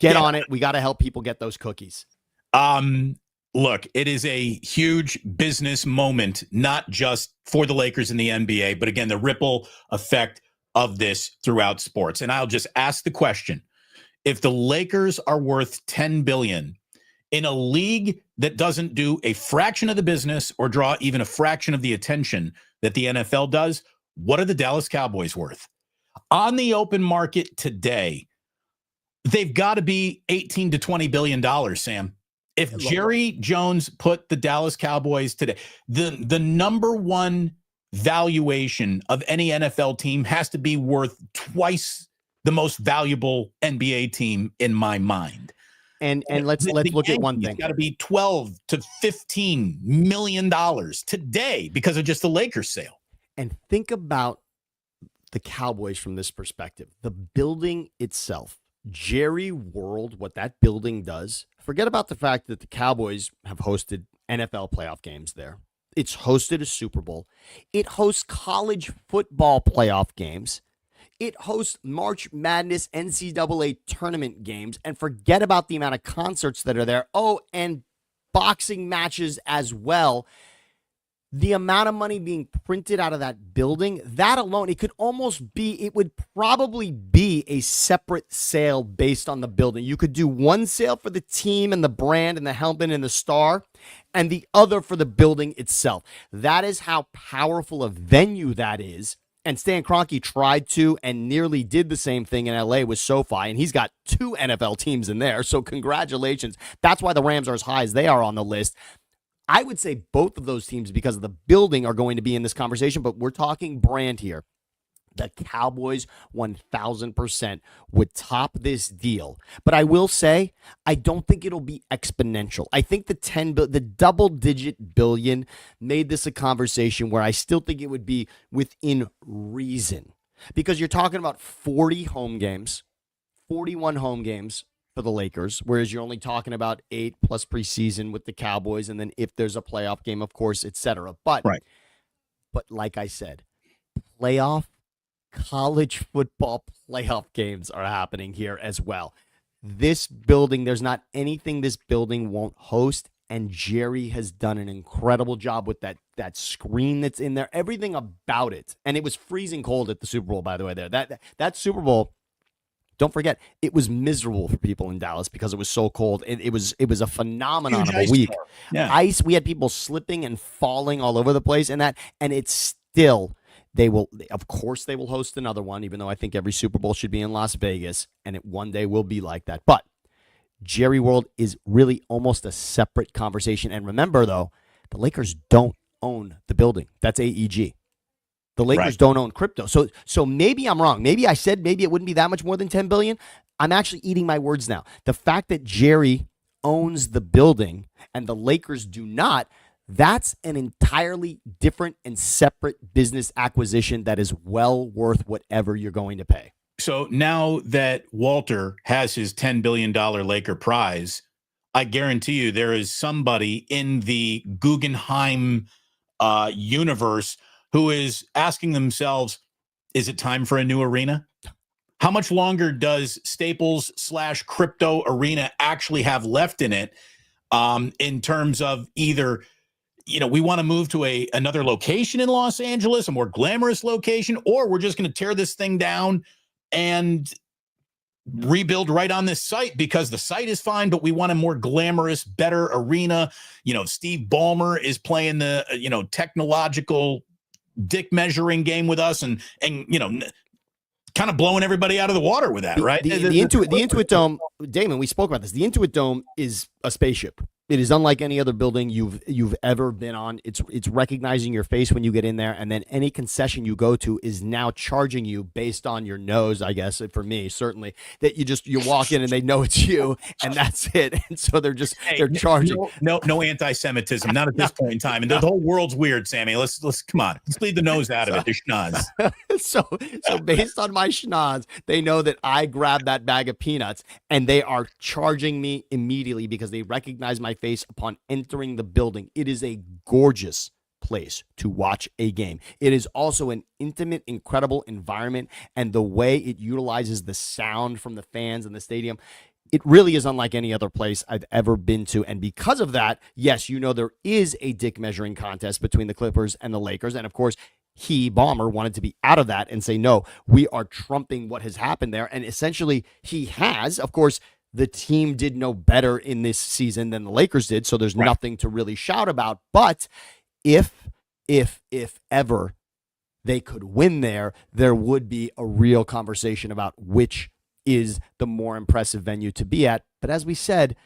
Get on it. We got to help people get those cookies. Look, it is a huge business moment, not just for the Lakers in the NBA, but again, the ripple effect of this throughout sports. And I'll just ask the question: if the Lakers are worth $10 billion in a league that doesn't do a fraction of the business or draw even a fraction of the attention that the NFL does, what are the Dallas Cowboys worth? On the open market today, they've got to be $18 to $20 billion, Sam. If Jerry Jones put the Dallas Cowboys today, the number one valuation of any NFL team has to be worth twice the most valuable NBA team in my mind. And let's look at one thing. It's got to be $12 to $15 million today because of just the Lakers sale. And think about the Cowboys from this perspective. The building itself, Jerry World, what that building does. Forget about the fact that the Cowboys have hosted NFL playoff games there. It's hosted a Super Bowl. It hosts college football playoff games. It hosts March Madness NCAA tournament games, and forget about the amount of concerts that are there. Oh, and boxing matches as well. The amount of money being printed out of that building, that alone, it would probably be a separate sale based on the building. You could do one sale for the team and the brand and the helmet and the star, and the other for the building itself. That is how powerful a venue that is. And Stan Kroenke tried to and nearly did the same thing in LA with SoFi, and he's got 2 NFL teams in there, so congratulations. That's why the Rams are as high as they are on the list. I would say both of those teams, because of the building, are going to be in this conversation, but we're talking brand here. The Cowboys 1,000% would top this deal. But I will say, I don't think it'll be exponential. I think the double-digit billion made this a conversation where I still think it would be within reason. Because you're talking about 40 home games, 41 home games, for the Lakers, whereas you're only talking about 8 plus preseason with the Cowboys, and then if there's a playoff game, of course, etc. But Right. like I said, playoff college football playoff games are happening here as well. This building, there's not anything this building won't host. And Jerry has done an incredible job with that screen that's in there, everything about it. And it was freezing cold at the Super Bowl, by the way, there. That Super Bowl, don't forget, it was miserable for people in Dallas because it was so cold. And it was a phenomenon of a week. Yeah. Ice, we had people slipping and falling all over the place, and it's still, of course they will host another one, even though I think every Super Bowl should be in Las Vegas, and it one day will be like that. But Jerry World is really almost a separate conversation. And remember, though, the Lakers don't own the building. That's AEG. The Lakers don't own crypto. So maybe I'm wrong. Maybe I said maybe it wouldn't be that much more than $10 billion. I'm actually eating my words now. The fact that Jerry owns the building and the Lakers do not, that's an entirely different and separate business acquisition that is well worth whatever you're going to pay. So now that Walter has his $10 billion Laker prize, I guarantee you there is somebody in the Guggenheim universe who is asking themselves, is it time for a new arena? How much longer does Staples/Crypto Arena actually have left in it in terms of either, we want to move to another location in Los Angeles, a more glamorous location, or we're just going to tear this thing down and rebuild right on this site because the site is fine, but we want a more glamorous, better arena. Steve Ballmer is playing the, technological dick measuring game with us and kind of blowing everybody out of the water with that, right? The Intuit Dome, Damon, we spoke about this. The Intuit Dome is a spaceship. It is unlike any other building you've ever been on. It's recognizing your face when you get in there, and then any concession you go to is now charging you based on your nose, I guess, for me, certainly, that you walk in and they know it's you, and that's it. And so they're charging. No anti-Semitism, not at this point in time. And the whole world's weird, Sammy. Let's come on. Let's leave the nose out of it. The schnoz. So based on my schnoz, they know that I grabbed that bag of peanuts, and they are charging me immediately because they recognize my face upon entering the building. It is a gorgeous place to watch a game. It is also an intimate, incredible environment, and the way it utilizes the sound from the fans in the stadium, it really is unlike any other place I've ever been to. And because of that, yes, there is a dick measuring contest between the Clippers and the Lakers, and of course Ballmer wanted to be out of that and say, no, we are trumping what has happened there. And essentially he has. Of course, the team did no better in this season than the Lakers did, so there's nothing to really shout about. But if ever they could win there would be a real conversation about which is the more impressive venue to be at. But as we said,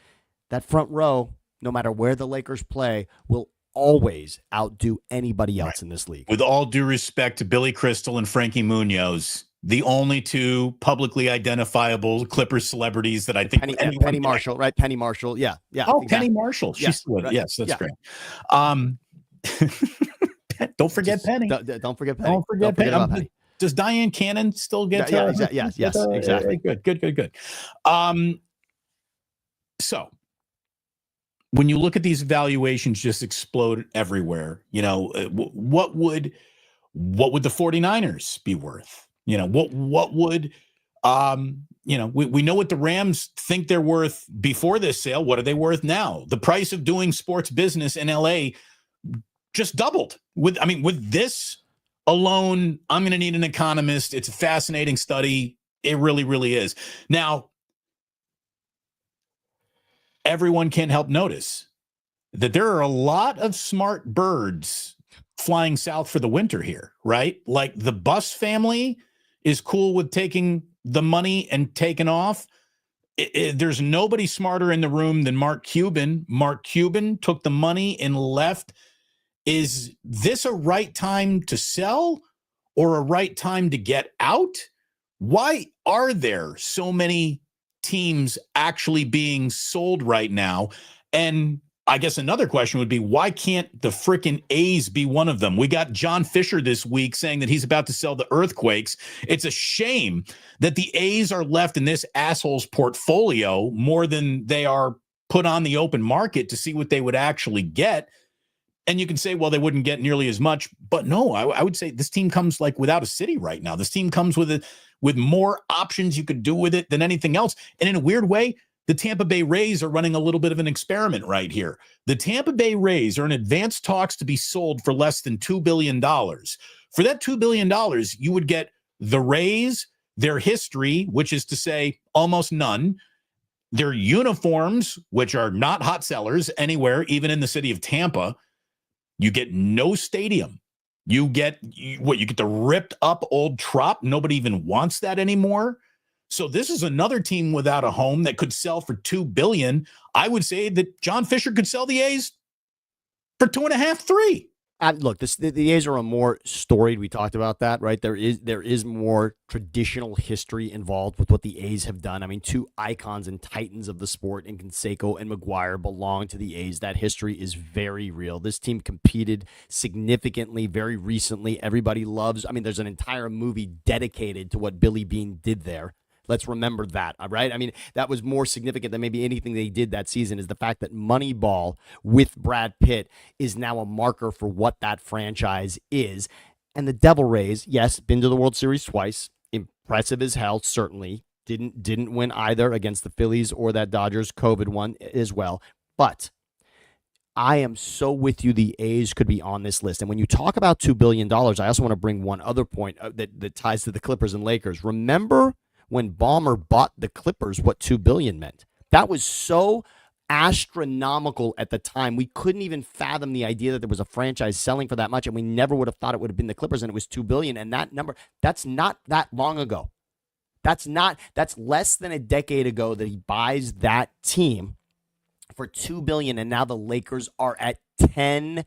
that front row, no matter where the Lakers play, will always outdo anybody else in this league. With all due respect to Billy Crystal and Frankie Munoz, the only two publicly identifiable Clippers celebrities that I think Penny Marshall, right? Penny Marshall, yeah. Oh, exactly. Penny Marshall, she's right. Yes, that's great. Don't forget Penny. Don't forget Penny. Don't forget Penny. Does Diane Cannon still get? Yes, exactly. Good. So when you look at these valuations just explode everywhere, what would the 49ers be worth? What would, we know what the Rams think they're worth before this sale. What are they worth now? The price of doing sports business in LA just doubled with this alone. I'm going to need an economist. It's a fascinating study. It really, really is. Now, everyone can't help notice that there are a lot of smart birds flying south for the winter here, right? Like the Bus family is cool with taking the money and taking off. There's nobody smarter in the room than Mark Cuban. Mark Cuban took the money and left. Is this a right time to sell or a right time to get out? Why are there so many teams actually being sold right now? And I guess another question would be, why can't the frickin' A's be one of them? We got John Fisher this week saying that he's about to sell the Earthquakes. It's a shame that the A's are left in this asshole's portfolio more than they are put on the open market to see what they would actually get. And you can say, well, they wouldn't get nearly as much. But no, I would say this team comes like without a city right now. This team comes with more options you could do with it than anything else. And in a weird way, the Tampa Bay Rays are running a little bit of an experiment right here. The Tampa Bay Rays are in advanced talks to be sold for less than $2 billion. For that $2 billion, you would get the Rays, their history, which is to say almost none, their uniforms, which are not hot sellers anywhere, even in the city of Tampa. You get no stadium. You get the ripped up old Trop. Nobody even wants that anymore. So this is another team without a home that could sell for $2 billion. I would say that John Fisher could sell the A's for 2.5, 3. Look, the A's are a more storied. We talked about that, right? There is more traditional history involved with what the A's have done. I mean, two icons and titans of the sport in Canseco and McGuire belong to the A's. That history is very real. This team competed significantly very recently. Everybody loves. I mean, there's an entire movie dedicated to what Billy Beane did there. Let's remember that, all right? I mean, that was more significant than maybe anything they did that season is the fact that Moneyball with Brad Pitt is now a marker for what that franchise is. And the Devil Rays, yes, been to the World Series twice. Impressive as hell, certainly. Didn't win either against the Phillies or that Dodgers COVID one as well. But I am so with you. The A's could be on this list. And when you talk about $2 billion, I also want to bring one other point that ties to the Clippers and Lakers. Remember when Ballmer bought the Clippers, what $2 billion meant? That was so astronomical at the time. We couldn't even fathom the idea that there was a franchise selling for that much, and we never would have thought it would have been the Clippers, and it was $2 billion. And that number, that's not that long ago. That's less than a decade ago that he buys that team for $2 billion, and now the Lakers are at $10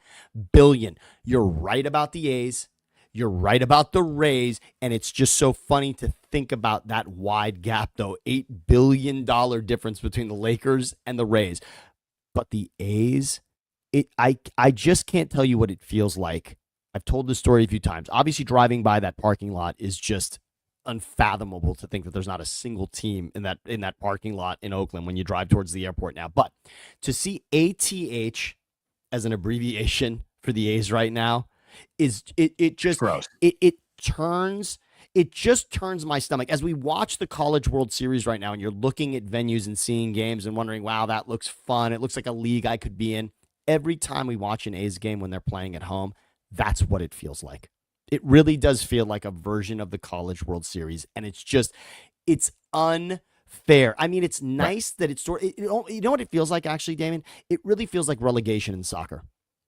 billion. You're right about the A's. You're right about the Rays, and it's just so funny to think about that wide gap, though. $8 billion difference between the Lakers and the Rays. But the A's, I just can't tell you what it feels like. I've told this story a few times. Obviously, driving by that parking lot is just unfathomable to think that there's not a single team in that parking lot in Oakland when you drive towards the airport now. But to see ATH as an abbreviation for the A's right now, is it just gross. It just turns my stomach as we watch the College World Series right now, and you're looking at venues and seeing games and wondering, wow, that looks fun. It looks like a league I could be in. Every time we watch an A's game when they're playing at home, that's what it feels like. It really does feel like a version of the College World Series, and it's unfair. I mean, it's nice that it's you know what it feels like, actually, Damon? It really feels like relegation in soccer.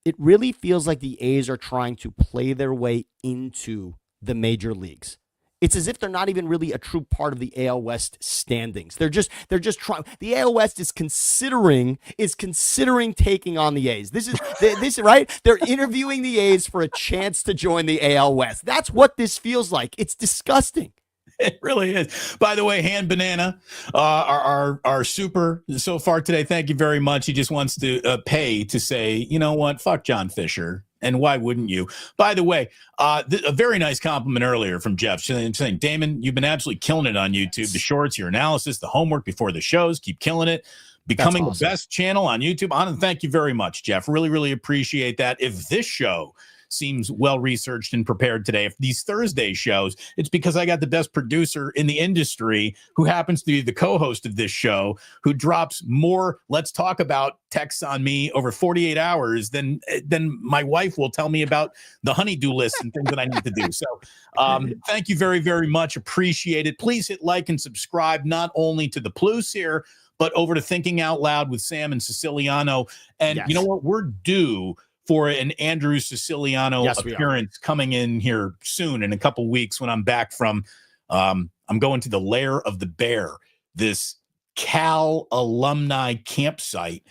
It really feels like the A's are trying to play their way into the major leagues. It's as if they're not even really a true part of the AL West standings. They're just trying. The AL West is considering taking on the A's. This is right. They're interviewing the A's for a chance to join the AL West. That's what this feels like. It's disgusting. It really is. By the way, Hand Banana, our super so far today, thank you very much. He just wants to pay to say, you know what, fuck John Fisher. And why wouldn't you? By the way, a very nice compliment earlier from Jeff saying, Damon, you've been absolutely killing it on YouTube. The shorts, your analysis, the homework before the shows, keep killing it. Becoming awesome. The best channel on YouTube. Thank you very much, Jeff. Really, really appreciate that. If this show seems well-researched and prepared today, if these Thursday shows, it's because I got the best producer in the industry who happens to be the co-host of this show, who drops more let's talk about texts on me over 48 hours than my wife will tell me about the honey-do list and things that I need to do. So thank you very, very much. Appreciate it. Please hit like and subscribe, not only to the Plus here, but over to Thinking Out Loud with Sam and Siciliano. And yes, you know what? We're due for an Andrew Siciliano appearance coming in here soon in a couple weeks when I'm back from I'm going to the Lair of the Bear, this Cal alumni campsite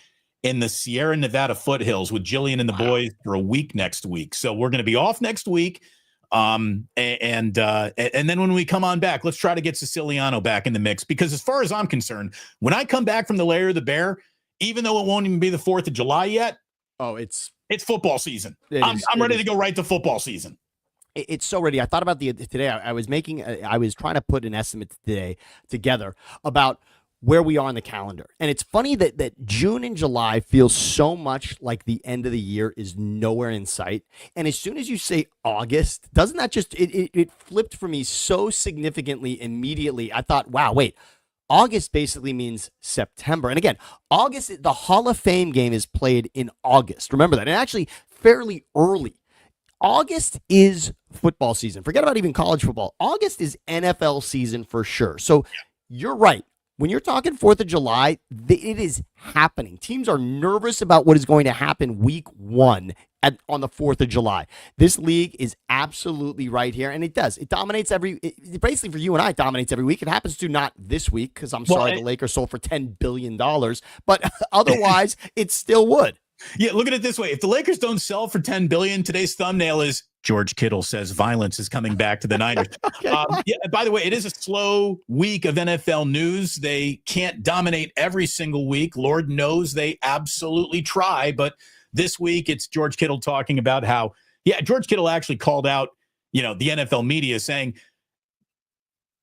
in the Sierra Nevada foothills with Jillian and the boys for a week next week. So we're going to be off next week. And then when we come on back, let's try to get Siciliano back in the mix, because as far as I'm concerned, when I come back from the Lair of the Bear, even though it won't even be the 4th of July yet. Oh, it's football season. I'm ready to go right to football season. It's so ready. I thought about today. I was trying to put an estimate today together about where we are on the calendar. And it's funny that June and July feels so much like the end of the year is nowhere in sight. And as soon as you say August, doesn't that just, it flipped for me so significantly immediately. I thought, wow, wait, August basically means September. And again, August, the Hall of Fame game is played in August. Remember that. And actually fairly early. August is football season. Forget about even college football. August is NFL season for sure. So you're right. When you're talking 4th of July, it is happening. Teams are nervous about what is going to happen week 1 on the 4th of July. This league is absolutely right here, and it does. It dominates basically for you and I, it dominates every week. It happens to not this week because the Lakers sold for $10 billion, but otherwise it still would. Yeah, look at it this way. If the Lakers don't sell for $10 billion, today's thumbnail is George Kittle says violence is coming back to the Niners. By the way, it is a slow week of NFL news. They can't dominate every single week. Lord knows they absolutely try. But this week, it's George Kittle talking about how, George Kittle actually called out, the NFL media saying,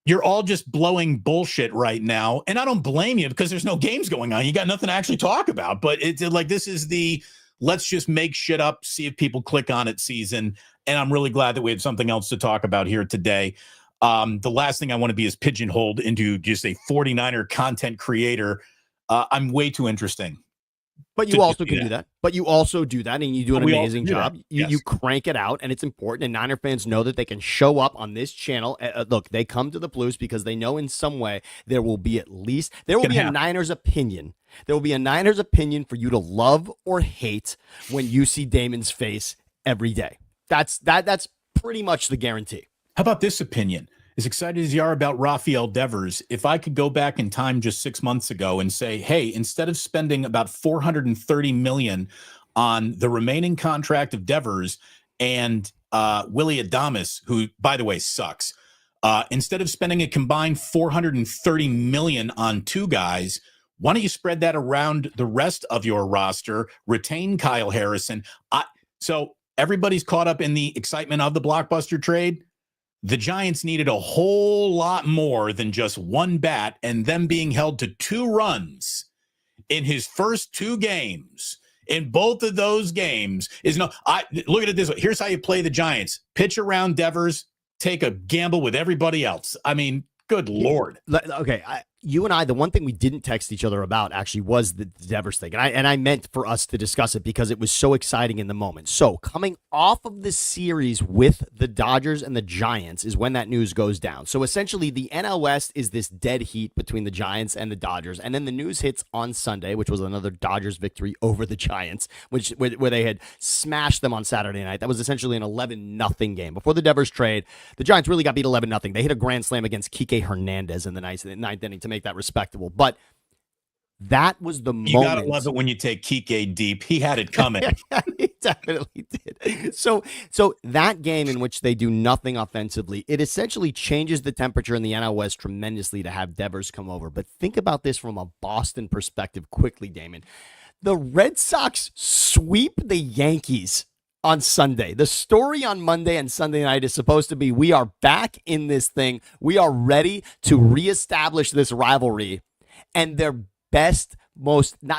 you're all just blowing bullshit right now. And I don't blame you because there's no games going on. You got nothing to actually talk about. But it's like this is the let's just make shit up, see if people click on it season. And I'm really glad that we have something else to talk about here today. The last thing I want to be is pigeonholed into just a 49er content creator. I'm way too interesting. But you also can do that. But you also do that, and you do an amazing job. You crank it out, and it's important. And Niner fans know that they can show up on this channel. Look, they come to the Blues because they know in some way there will be a Niners opinion. There will be a Niners opinion for you to love or hate when you see Damon's face every day. That's pretty much the guarantee. How about this opinion? As excited as you are about Rafael Devers, if I could go back in time just 6 months ago and say, hey, instead of spending about $430 million on the remaining contract of Devers and Willie Adames, who, by the way, sucks, instead of spending a combined $430 million on two guys, why don't you spread that around the rest of your roster, retain Kyle Harrison? So everybody's caught up in the excitement of the blockbuster trade. The Giants needed a whole lot more than just one bat, and them being held to 2 runs in his first 2 games. In both of those games is look at it this way. Here's how you play the Giants. Pitch around Devers, take a gamble with everybody else. I mean, good Lord. Okay, you and I, the one thing we didn't text each other about actually was the Devers thing. And I meant for us to discuss it because it was so exciting in the moment. So coming off of the series with the Dodgers and the Giants is when that news goes down. So essentially the NL West is this dead heat between the Giants and the Dodgers. And then the news hits on Sunday, which was another Dodgers victory over the Giants, where they had smashed them on Saturday night. That was essentially an 11-0 game. Before the Devers trade, the Giants really got beat 11-0. They hit a grand slam against Kike Hernandez in the ninth inning to make that respectable. But that was the moment. You gotta love it when you take Kike deep. He had it coming. He definitely did. So that game in which they do nothing offensively, it essentially changes the temperature in the NL West tremendously to have Devers come over. But think about this from a Boston perspective quickly, Damon. The Red Sox sweep the Yankees on Sunday. The story on Monday and Sunday night is supposed to be we are back in this thing. We are ready to reestablish this rivalry. And their best,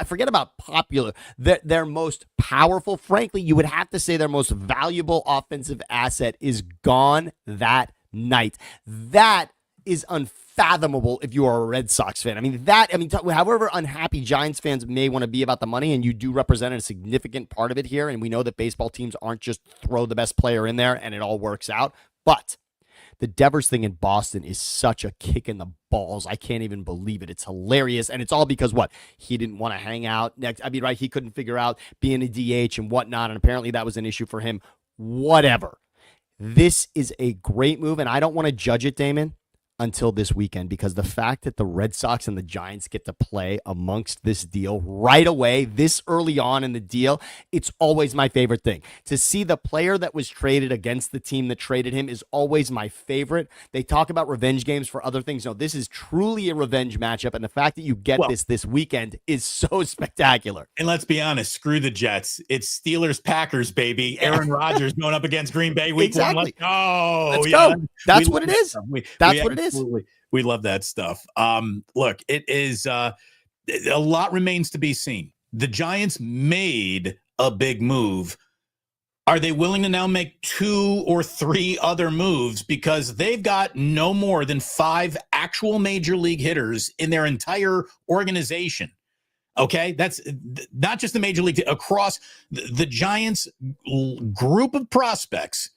forget about popular, their most powerful, frankly, you would have to say their most valuable offensive asset is gone that night. That is unfathomable if you are a Red Sox fan. However unhappy Giants fans may want to be about the money, and you do represent a significant part of it here, and we know that baseball teams aren't just throw the best player in there and it all works out, but the Devers thing in Boston is such a kick in the balls. I can't even believe it. It's hilarious, and it's all because what? He didn't want to hang out next. He couldn't figure out being a DH and whatnot, and apparently that was an issue for him. Whatever. This is a great move, and I don't want to judge it, Damon. until this weekend, because the fact that the Red Sox and the Giants get to play amongst this deal right away, this early on in the deal, it's always my favorite thing. To see the player that was traded against the team that traded him is always my favorite. They talk about revenge games for other things. No, this is truly a revenge matchup, and the fact that you get this weekend is so spectacular. And let's be honest, screw the Jets. It's Steelers-Packers, baby. Aaron Rodgers going up against Green Bay week one. Let's go. That's what it is. That's what it is. We love that stuff. Look, it is a lot remains to be seen. The Giants made a big move. Are they willing to now make 2 or 3 other moves? Because they've got no more than 5 actual major league hitters in their entire organization. Okay, that's not just the major league. Across the Giants group of prospects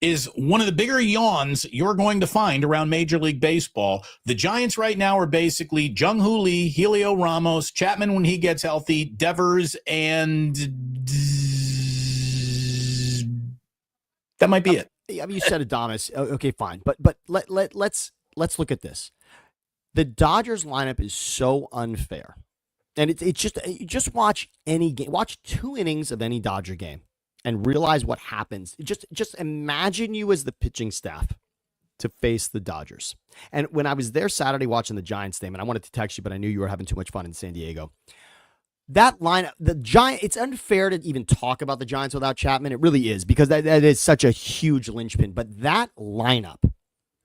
is one of the bigger yawns you're going to find around Major League Baseball. The Giants right now are basically Jung-Hoo Lee, Helio Ramos, Chapman when he gets healthy, Devers, and that might be it. I mean, you said Adames. Okay, fine. But let's look at this. The Dodgers lineup is so unfair. And it's just watch any game. Watch 2 innings of any Dodger game and realize what happens. Just imagine you as the pitching staff to face the Dodgers. And when I was there Saturday watching the Giants game, and I wanted to text you, but I knew you were having too much fun in San Diego. That lineup, it's unfair to even talk about the Giants without Chapman. It really is, because that is such a huge linchpin. But that lineup,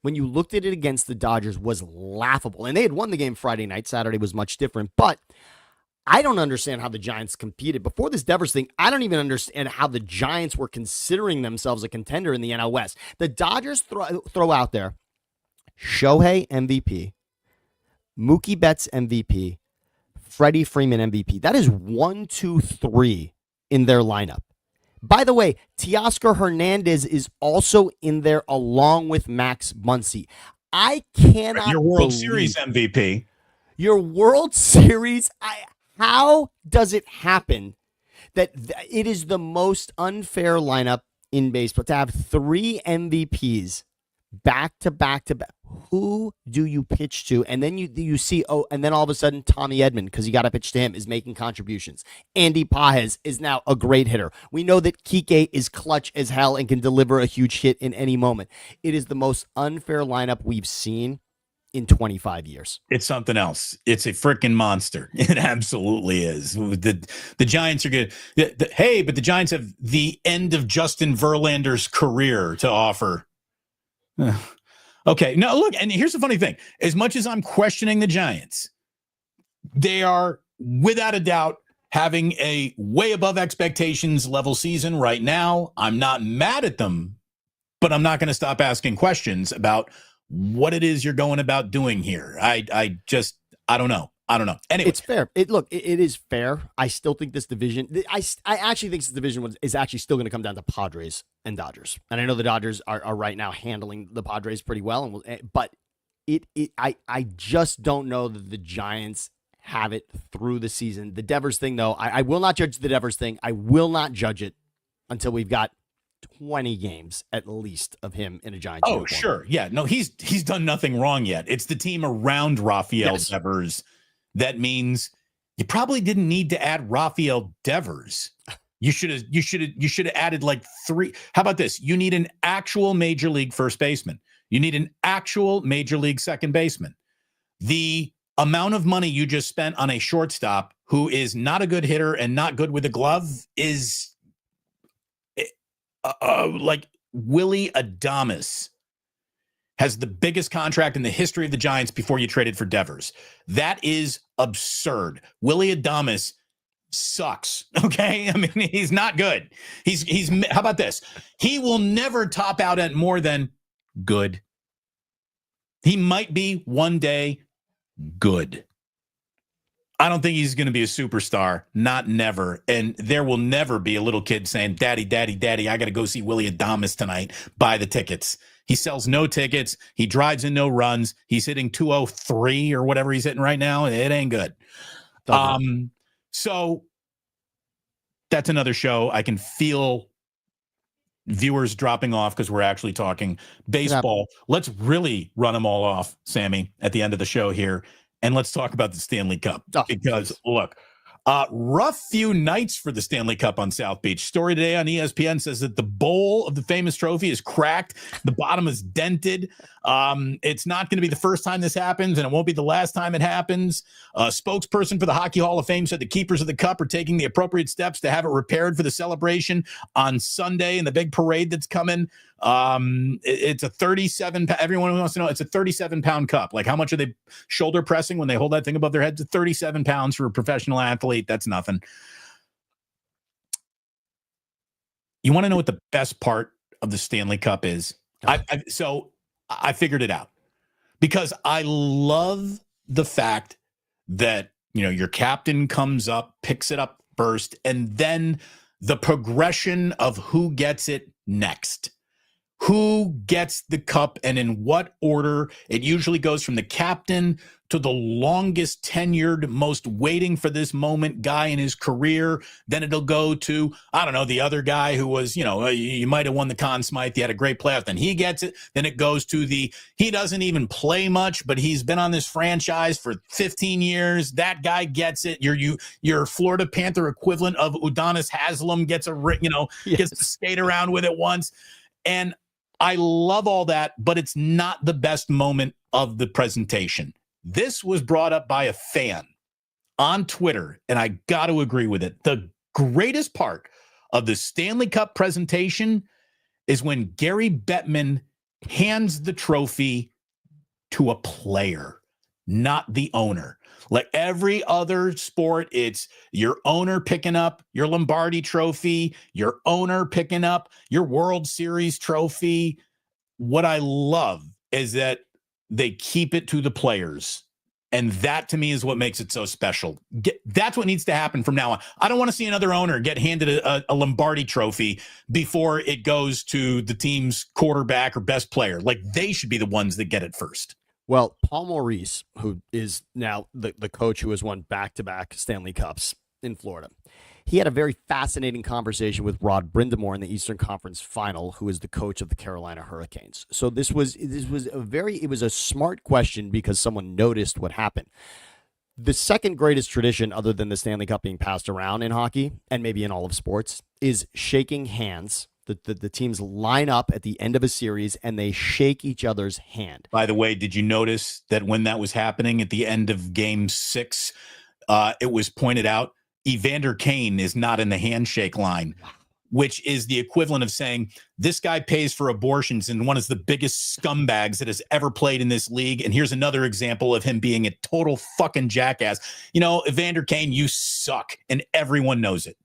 when you looked at it against the Dodgers, was laughable. And they had won the game Friday night. Saturday was much different. But I don't understand how the Giants competed. Before this Devers thing, I don't even understand how the Giants were considering themselves a contender in the NL West. The Dodgers throw out there Shohei MVP, Mookie Betts MVP, Freddie Freeman MVP. That is 1, 2, 3 in their lineup. By the way, Teoscar Hernandez is also in there along with Max Muncy. I cannot Your World Series MVP. Your World Series. How does it happen that it is the most unfair lineup in baseball to have 3 MVPs back to back to back? Who do you pitch to? And then you see, and then all of a sudden Tommy Edman, because you got to pitch to him, is making contributions. Andy Pages is now a great hitter. We know that Kike is clutch as hell and can deliver a huge hit in any moment. It is the most unfair lineup we've seen in 25 years. It's something else. It's a freaking monster. It absolutely is. The Giants are good. Hey, but the Giants have the end of Justin Verlander's career to offer. Okay. Now, look, and here's the funny thing. As much as I'm questioning the Giants, they are, without a doubt, having a way above expectations level season right now. I'm not mad at them, but I'm not going to stop asking questions about what it is you're going about doing here. I don't know. Anyway, it's fair. It is fair. I still think this division. I actually think this division is actually still going to come down to Padres and Dodgers. And I know the Dodgers are right now handling the Padres pretty well. But I just don't know that the Giants have it through the season. The Devers thing, though, I will not judge the Devers thing. I will not judge it until we've got 20 games at least of him in a Giants uniform. Sure. Yeah. No, he's done nothing wrong yet. It's the team around Rafael Devers. That means you probably didn't need to add Rafael Devers. You should have added like 3. How about this? You need an actual major league first baseman. You need an actual major league second baseman. The amount of money you just spent on a shortstop who is not a good hitter and not good with a glove is like Willie Adames has the biggest contract in the history of the Giants before you traded for Devers. That is absurd. Willie Adames sucks. Okay. I mean, he's not good. He's how about this? He will never top out at more than good. He might be one day good. I don't think he's going to be a superstar. Not never. And there will never be a little kid saying, Daddy, Daddy, Daddy, I got to go see Willie Adames tonight. Buy the tickets. He sells no tickets. He drives in no runs. He's hitting 203 or whatever he's hitting right now. It ain't good. So that's another show. I can feel viewers dropping off because we're actually talking baseball. Let's really run them all off, Sammy, at the end of the show here. And let's talk about the Stanley Cup. Because, look, rough few nights for the Stanley Cup on South Beach. Story today on ESPN says that the bowl of the famous trophy is cracked. The bottom is dented. It's not going to be the first time this happens, and it won't be the last time it happens. A spokesperson for the Hockey Hall of Fame said the keepers of the cup are taking the appropriate steps to have it repaired for the celebration on Sunday in the big parade that's coming. It's a 37. Everyone wants to know it's a 37-pound cup. Like, how much are they shoulder pressing when they hold that thing above their heads? It's 37 pounds for a professional athlete. That's nothing. You want to know what the best part of the Stanley Cup is? So I figured it out, because I love the fact that, your captain comes up, picks it up first, and then the progression of who gets it next. Who gets the cup and in what order. It usually goes from the captain to the longest tenured, most waiting for this moment guy in his career. Then it'll go to, I don't know, the other guy who was, you might have won the Conn Smythe. He had a great playoff. Then he gets it. Then it goes to he doesn't even play much, but he's been on this franchise for 15 years. That guy gets it. Your Florida Panther equivalent of Udonis Haslem gets gets to skate around with it once. And I love all that, but it's not the best moment of the presentation. This was brought up by a fan on Twitter, and I got to agree with it. The greatest part of the Stanley Cup presentation is when Gary Bettman hands the trophy to a player, not the owner. Like every other sport, it's your owner picking up your Lombardi trophy, your owner picking up your World Series trophy. What I love is that they keep it to the players. And that, to me, is what makes it so special. That's what needs to happen from now on. I don't want to see another owner get handed a Lombardi trophy before it goes to the team's quarterback or best player. Like, they should be the ones that get it first. Well, Paul Maurice, who is now the coach who has won back-to-back Stanley Cups in Florida, he had a very fascinating conversation with Rod Brindamore in the Eastern Conference Final, who is the coach of the Carolina Hurricanes. So it was a smart question, because someone noticed what happened. The second greatest tradition, other than the Stanley Cup being passed around in hockey and maybe in all of sports, is shaking hands. The teams line up at the end of a series and they shake each other's hand. By the way, did you notice that when that was happening at the end of Game 6, it was pointed out Evander Kane is not in the handshake line, which is the equivalent of saying this guy pays for abortions and one of the biggest scumbags that has ever played in this league. And here's another example of him being a total fucking jackass. Evander Kane, you suck, and everyone knows it.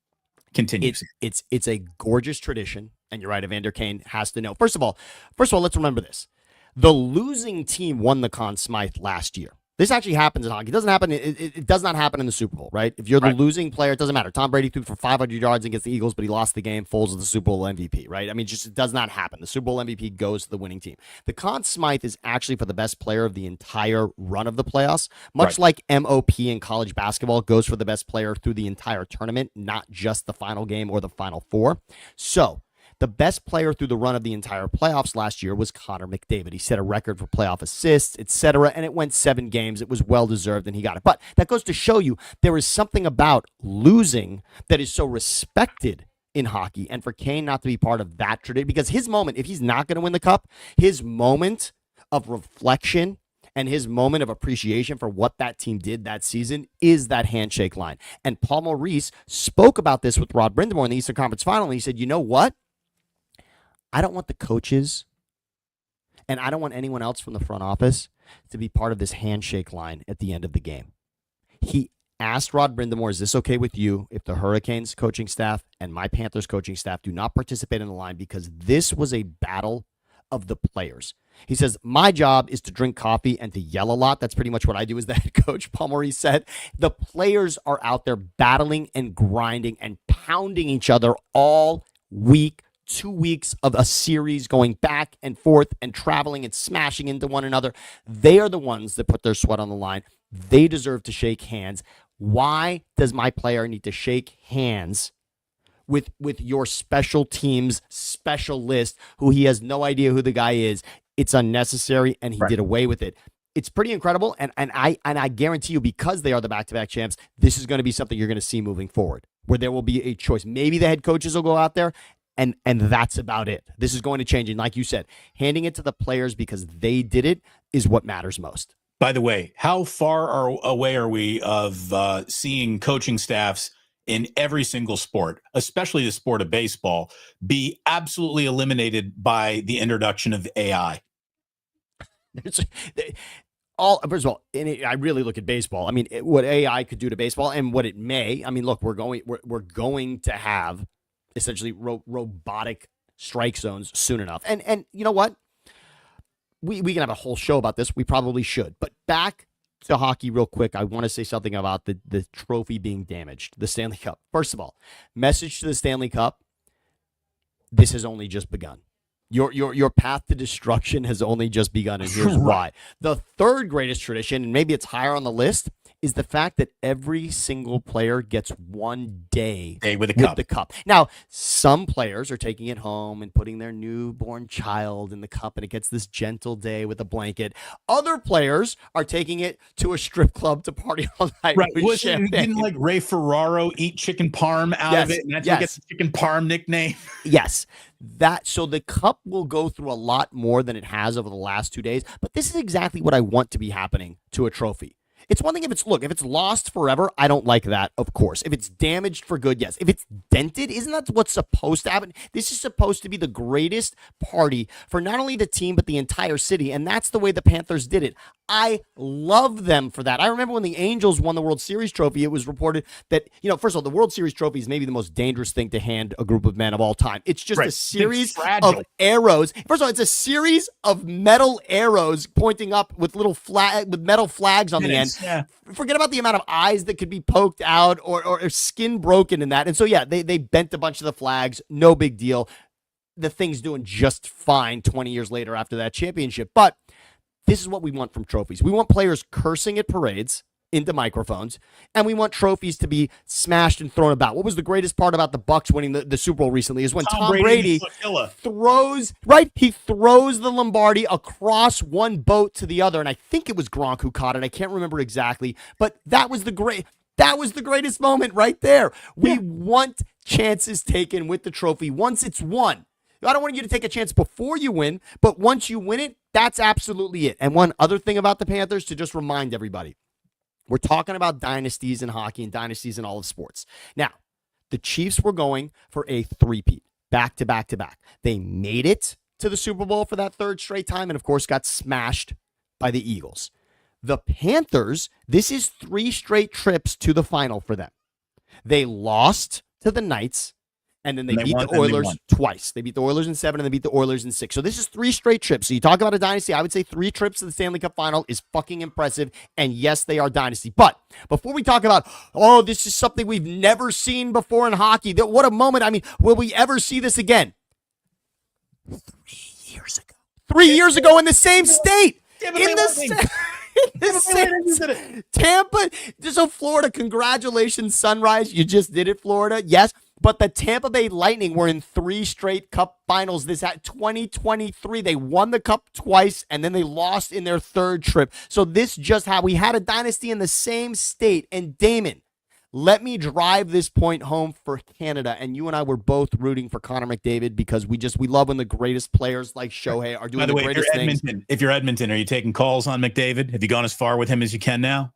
Continues. It's a gorgeous tradition, and you're right. Evander Kane has to know. First of all, let's remember this: the losing team won the Conn Smythe last year. This actually happens in hockey. It doesn't happen. It does not happen in the Super Bowl, right? If you're the losing player, it doesn't matter. Tom Brady threw for 500 yards against the Eagles, but he lost the game. Foles is the Super Bowl MVP, right? I mean, it does not happen. The Super Bowl MVP goes to the winning team. The Conn Smythe is actually for the best player of the entire run of the playoffs, much like MOP in college basketball goes for the best player through the entire tournament, not just the final game or the final four. So the best player through the run of the entire playoffs last year was Connor McDavid. He set a record for playoff assists, etc., and it went 7 games. It was well-deserved, and he got it. But that goes to show you there is something about losing that is so respected in hockey, and for Kane not to be part of that tradition, because his moment, if he's not going to win the cup, his moment of reflection and his moment of appreciation for what that team did that season is that handshake line. And Paul Maurice spoke about this with Rod Brindamore in the Eastern Conference Final, and he said, you know what? I don't want the coaches and I don't want anyone else from the front office to be part of this handshake line at the end of the game. He asked Rod Brindamore, is this okay with you if the Hurricanes coaching staff and my Panthers coaching staff do not participate in the line, because this was a battle of the players. He says, my job is to drink coffee and to yell a lot. That's pretty much what I do as the head coach, Paul Maurice said. The players are out there battling and grinding and pounding each other all week. 2 weeks of a series going back and forth and traveling and smashing into one another. They are the ones that put their sweat on the line. They deserve to shake hands. Why does my player need to shake hands with your special teams specialist who he has no idea who the guy is. It's unnecessary, and he did away with it. It's pretty incredible, and I guarantee you, because they are the back-to-back champs, this is going to be something you're going to see moving forward, where there will be a choice. Maybe the head coaches will go out there, and that's about it. This is going to change, and like you said, handing it to the players because they did it is what matters most. By the way, how far away are we of seeing coaching staffs in every single sport, especially the sport of baseball, be absolutely eliminated by the introduction of AI? First of all, I really look at baseball. I mean, what AI could do to baseball and what it may. I mean, look, we're going to have essentially robotic strike zones soon enough. And you know what? We can have a whole show about this. We probably should. But back to hockey real quick. I want to say something about the trophy being damaged, the Stanley Cup. First of all, message to the Stanley Cup. This has only just begun. Your path to destruction has only just begun, and here's why. The third greatest tradition, and maybe it's higher on the list, is the fact that every single player gets 1 day with the cup. Now, some players are taking it home and putting their newborn child in the cup, and it gets this gentle day with a blanket. Other players are taking it to a strip club to party all night with champagne. Didn't like Ray Ferraro eat chicken parm out of it, and that's what gets the chicken parm nickname? Yes. So the cup will go through a lot more than it has over the last 2 days, but this is exactly what I want to be happening to a trophy. It's one thing if it's lost forever, I don't like that, of course. If it's damaged for good, yes. If it's dented, isn't that what's supposed to happen? This is supposed to be the greatest party for not only the team, but the entire city, and that's the way the Panthers did it. I love them for that. I remember when the Angels won the World Series trophy, it was reported that, first of all, the World Series trophy is maybe the most dangerous thing to hand a group of men of all time. It's just a series of arrows. First of all, it's a series of metal arrows pointing up with with metal flags on the end. Yeah. Forget about the amount of eyes that could be poked out or skin broken in that. And so, they bent a bunch of the flags. No big deal. The thing's doing just fine 20 years later after that championship. But this is what we want from trophies. We want players cursing at parades into microphones, and we want trophies to be smashed and thrown about. What was the greatest part about the Bucks winning the Super Bowl recently is when Tom Brady throws the Lombardi across one boat to the other, and I think it was Gronk who caught it. I can't remember exactly, but that was the greatest moment right there. We want chances taken with the trophy once it's won. I don't want you to take a chance before you win, but once you win it, that's absolutely it. And one other thing about the Panthers to just remind everybody, we're talking about dynasties in hockey and dynasties in all of sports. Now, the Chiefs were going for a three-peat, back to back to back. They made it to the Super Bowl for that third straight time and, of course, got smashed by the Eagles. The Panthers, this is 3 straight trips to the final for them. They lost to the Knights, and then they beat the Oilers twice. They beat the Oilers in 7, and they beat the Oilers in 6. So this is 3 straight trips. So you talk about a dynasty, I would say 3 trips to the Stanley Cup final is fucking impressive. And yes, they are dynasty. But before we talk about, this is something we've never seen before in hockey, what a moment. I mean, will we ever see this again? 3 years ago. 3 years ago in the same state. Tampa. So Florida, congratulations, Sunrise. You just did it, Florida. Yes. But the Tampa Bay Lightning were in 3 straight Cup finals this 2023. They won the Cup twice, and then they lost in their 3rd trip. So this just how we had a dynasty in the same state. And Damon, let me drive this point home for Canada. And you and I were both rooting for Connor McDavid because we love when the greatest players like Shohei are doing the greatest things. If you're Edmonton, are you taking calls on McDavid? Have you gone as far with him as you can now?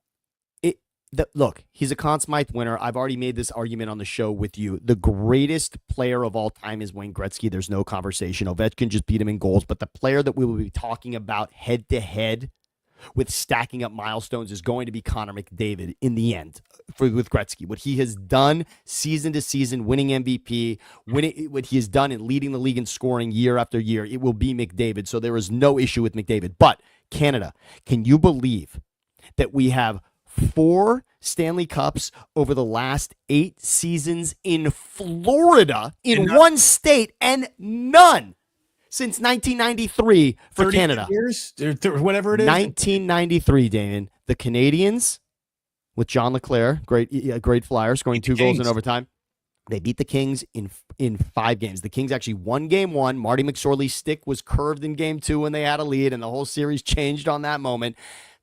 Look, he's a Conn Smythe winner. I've already made this argument on the show with you. The greatest player of all time is Wayne Gretzky. There's no conversation. Ovechkin just beat him in goals. But the player that we will be talking about head-to-head with stacking up milestones is going to be Connor McDavid in the end with Gretzky. What he has done season to season, winning MVP, what he has done in leading the league in scoring year after year, it will be McDavid. So there is no issue with McDavid. But Canada, can you believe that we have 4 Stanley Cups over the last 8 seasons in Florida, in one state, and none since 1993 for Canada. Years, whatever it is. 1993, Damon. The Canadians with John LeClair, great Flyer, scoring 2 goals in overtime. They beat the Kings in 5 games. The Kings actually won game 1. Marty McSorley's stick was curved in game 2 when they had a lead, and the whole series changed on that moment.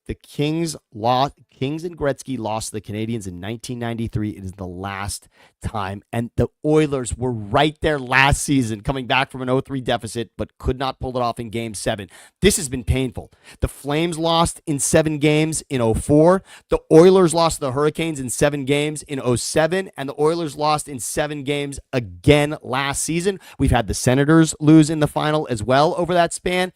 The Kings and Gretzky lost to the Canadiens in 1993. It is the last time. And the Oilers were right there last season, coming back from an 0-3 deficit, but could not pull it off in game 7. This has been painful. The Flames lost in 7 games in 2004. The Oilers lost to the Hurricanes in 7 games in 2007. And the Oilers lost in 7 games again last season. We've had the Senators lose in the final as well over that span.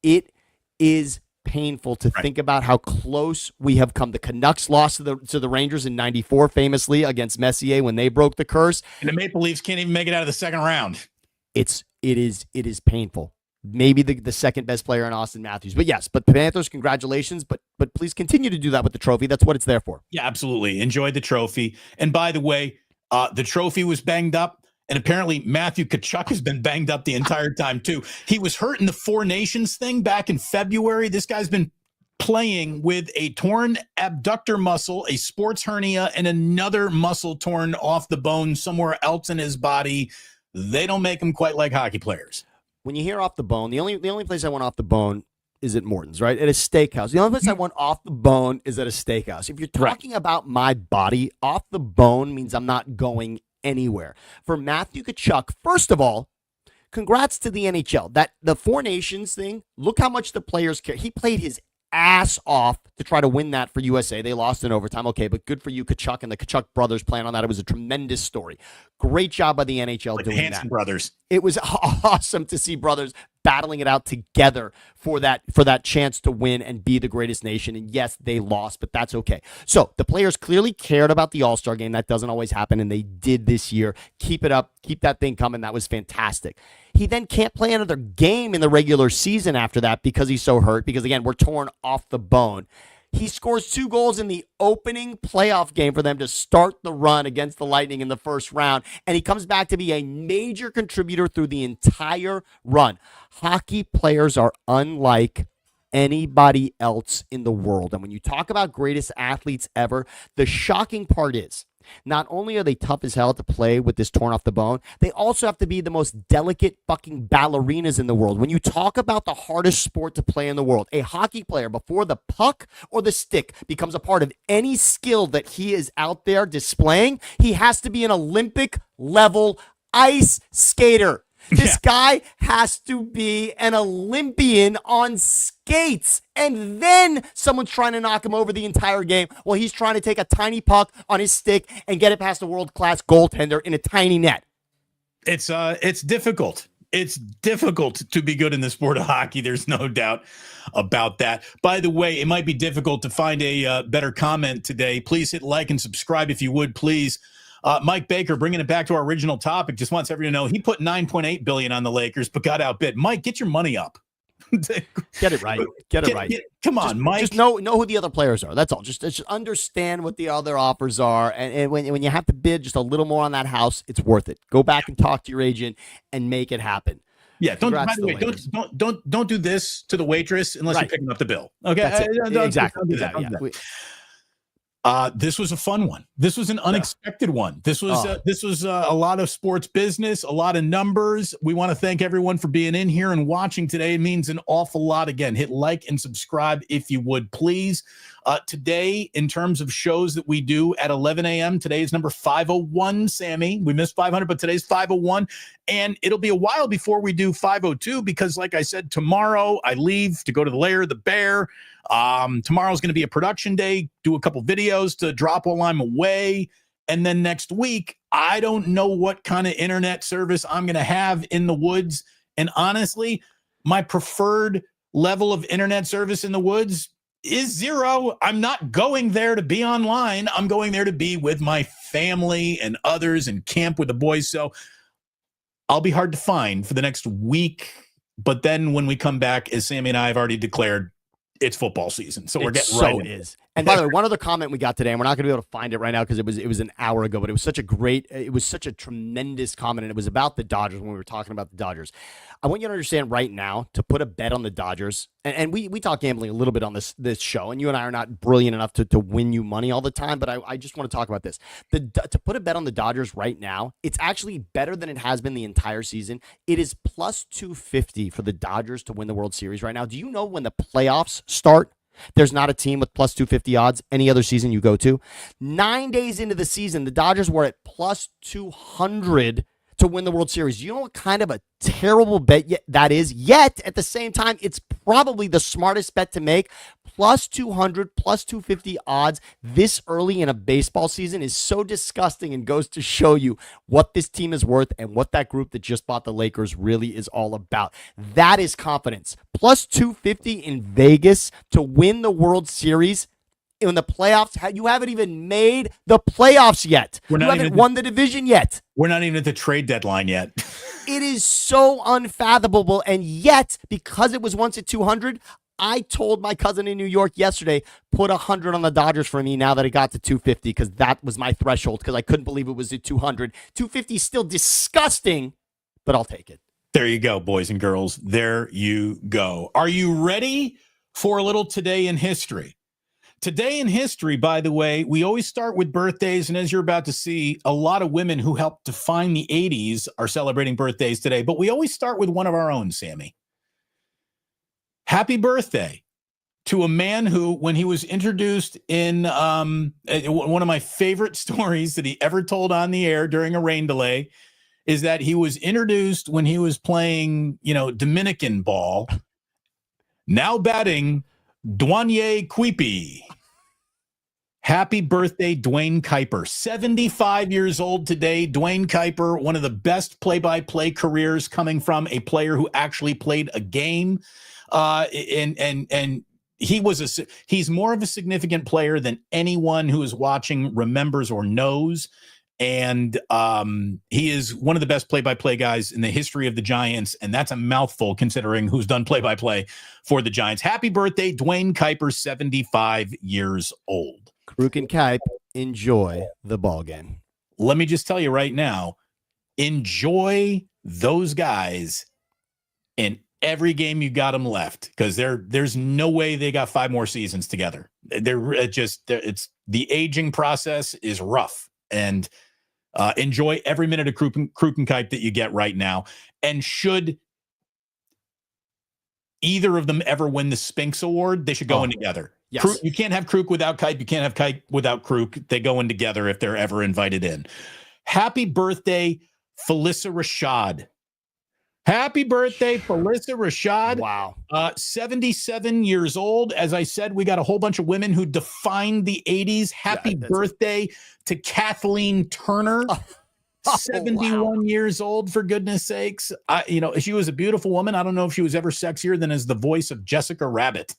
It is painful to think about how close we have come. The Canucks lost to the Rangers in 94 famously against Messier when they broke the curse. And the Maple Leafs can't even make it out of the second round. It is painful. Maybe the second best player in Austin Matthews. But yes, but Panthers, congratulations. But please continue to do that with the trophy. That's what it's there for. Yeah, absolutely. Enjoy the trophy. And by the way, the trophy was banged up. And apparently Matthew Tkachuk has been banged up the entire time, too. He was hurt in the Four Nations thing back in February. This guy's been playing with a torn abductor muscle, a sports hernia, and another muscle torn off the bone somewhere else in his body. They don't make him quite like hockey players. When you hear off the bone, the only place I want off the bone is at Morton's, right? At a steakhouse. The only place I want off the bone is at a steakhouse. If you're talking about my body, off the bone means I'm not going anywhere. For Matthew Tkachuk, first of all, congrats to the NHL. That the Four Nations thing, look how much the players care. He played his ass off to try to win that for USA. They lost in overtime. Okay, but good for you, Tkachuk, and the Tkachuk brothers playing on that. It was a tremendous story. Great job by the NHL like doing the Hanson that. brothers. It was awesome to see brothers battling it out together for that chance to win and be the greatest nation. And yes, they lost, but that's okay. So the players clearly cared about the All-Star game. That doesn't always happen, and they did this year. Keep it up. Keep that thing coming. That was fantastic. He then can't play another game in the regular season after that because he's so hurt, because, again, we're torn off the bone. He scores 2 goals in the opening playoff game for them to start the run against the Lightning in the first round, and he comes back to be a major contributor through the entire run. Hockey players are unlike anybody else in the world, and when you talk about greatest athletes ever, the shocking part is not only are they tough as hell to play with this torn off the bone, they also have to be the most delicate fucking ballerinas in the world. When you talk about the hardest sport to play in the world, a hockey player, before the puck or the stick becomes a part of any skill that he is out there displaying, he has to be an Olympic level ice skater. This guy has to be an Olympian on skates. And then someone's trying to knock him over the entire game while he's trying to take a tiny puck on his stick and get it past a world-class goaltender in a tiny net. It's difficult. It's difficult to be good in the sport of hockey. There's no doubt about that. By the way, it might be difficult to find a better comment today. Please hit like and subscribe if you would, please. Mike Baker, bringing it back to our original topic, just wants everyone to know he put $9.8 billion on the Lakers, but got outbid. Mike, get your money up. Get it right. Get it right. Come on, Mike. Just know who the other players are. That's all. Just understand what the other offers are, and when you have to bid just a little more on that house, it's worth it. Go back and talk to your agent and make it happen. Yeah, by the way, don't do this to the waitress unless you're picking up the bill. Okay, exactly. This was a fun one. This was an unexpected one. This was a lot of sports business, a lot of numbers. We want to thank everyone for being in here and watching today. It means an awful lot. Again, hit like and subscribe if you would, please. Today, in terms of shows that we do at 11 a.m., today is number 501, Sammy. We missed 500, but today's 501. And it'll be a while before we do 502 because, like I said, tomorrow I leave to go to the Lair of the Bear. Tomorrow's going to be a production day, do a couple videos to drop while I'm away. And then next week, I don't know what kind of internet service I'm going to have in the woods. And honestly, my preferred level of internet service in the woods is 0. I'm not going there to be online. I'm going there to be with my family and others and camp with the boys. So I'll be hard to find for the next week. But then when we come back, as Sammy and I have already declared, it's football season. So we're getting right in. And by the way, one other comment we got today, and we're not going to be able to find it right now because it was an hour ago, but it was such a tremendous comment, and it was about the Dodgers when we were talking about the Dodgers. I want you to understand right now, to put a bet on the Dodgers, and we talk gambling a little bit on this show, and you and I are not brilliant enough to win you money all the time, but I just want to talk about this. To put a bet on the Dodgers right now, it's actually better than it has been the entire season. It is plus 250 for the Dodgers to win the World Series right now. Do you know when the playoffs start? There's not a team with plus 250 odds any other season you go to. 9 days into the season, the Dodgers were at plus 200 to win the World Series. You know what kind of a terrible bet that is? Yet, at the same time, it's probably the smartest bet to make. Plus 200, plus 250 odds this early in a baseball season is so disgusting and goes to show you what this team is worth and what that group that just bought the Lakers really is all about. That is confidence. Plus 250 in Vegas to win the World Series in the playoffs. You haven't even made the playoffs yet. You haven't won the division yet. We're not even at the trade deadline yet. It is so unfathomable. And yet, because it was once at 200, I told my cousin in New York yesterday, put 100 on the Dodgers for me now that it got to 250, because that was my threshold, because I couldn't believe it was at 200. 250 is still disgusting, but I'll take it. There you go, boys and girls. There you go. Are you ready for a little Today in History? Today in history, by the way, we always start with birthdays, and as you're about to see, a lot of women who helped define the 80s are celebrating birthdays today, but we always start with one of our own, Sammy. Happy birthday to a man who, when he was introduced in one of my favorite stories that he ever told on the air during a rain delay, is that he was introduced when he was playing, Dominican ball, now batting Dwayne Kuiper. Happy birthday, Dwayne Kuiper. 75 years old today. Dwayne Kuiper, one of the best play-by-play careers coming from a player who actually played a game. And he's more of a significant player than anyone who is watching remembers or knows. And he is one of the best play-by-play guys in the history of the Giants, and that's a mouthful considering who's done play-by-play for the Giants. Happy birthday, Dwayne Kuiper, 75 years old. Kruk and Kuip, enjoy the ball game. Let me just tell you right now, enjoy those guys in every game you got them left, because there's no way they got 5 more seasons together. It's the aging process is rough. And enjoy every minute of Kruk and Kuip that you get right now. And should either of them ever win the Spinks Award, they should go in together. Yes. You can't have Kruk without Kuip. You can't have Kuip without Kruk. They go in together if they're ever invited in. Happy birthday, Felissa Rashad. Happy birthday, Felissa Rashad. Wow. 77 years old. As I said, we got a whole bunch of women who defined the 80s. Happy birthday to Kathleen Turner. 71 years old, for goodness sakes. She was a beautiful woman. I don't know if she was ever sexier than as the voice of Jessica Rabbit.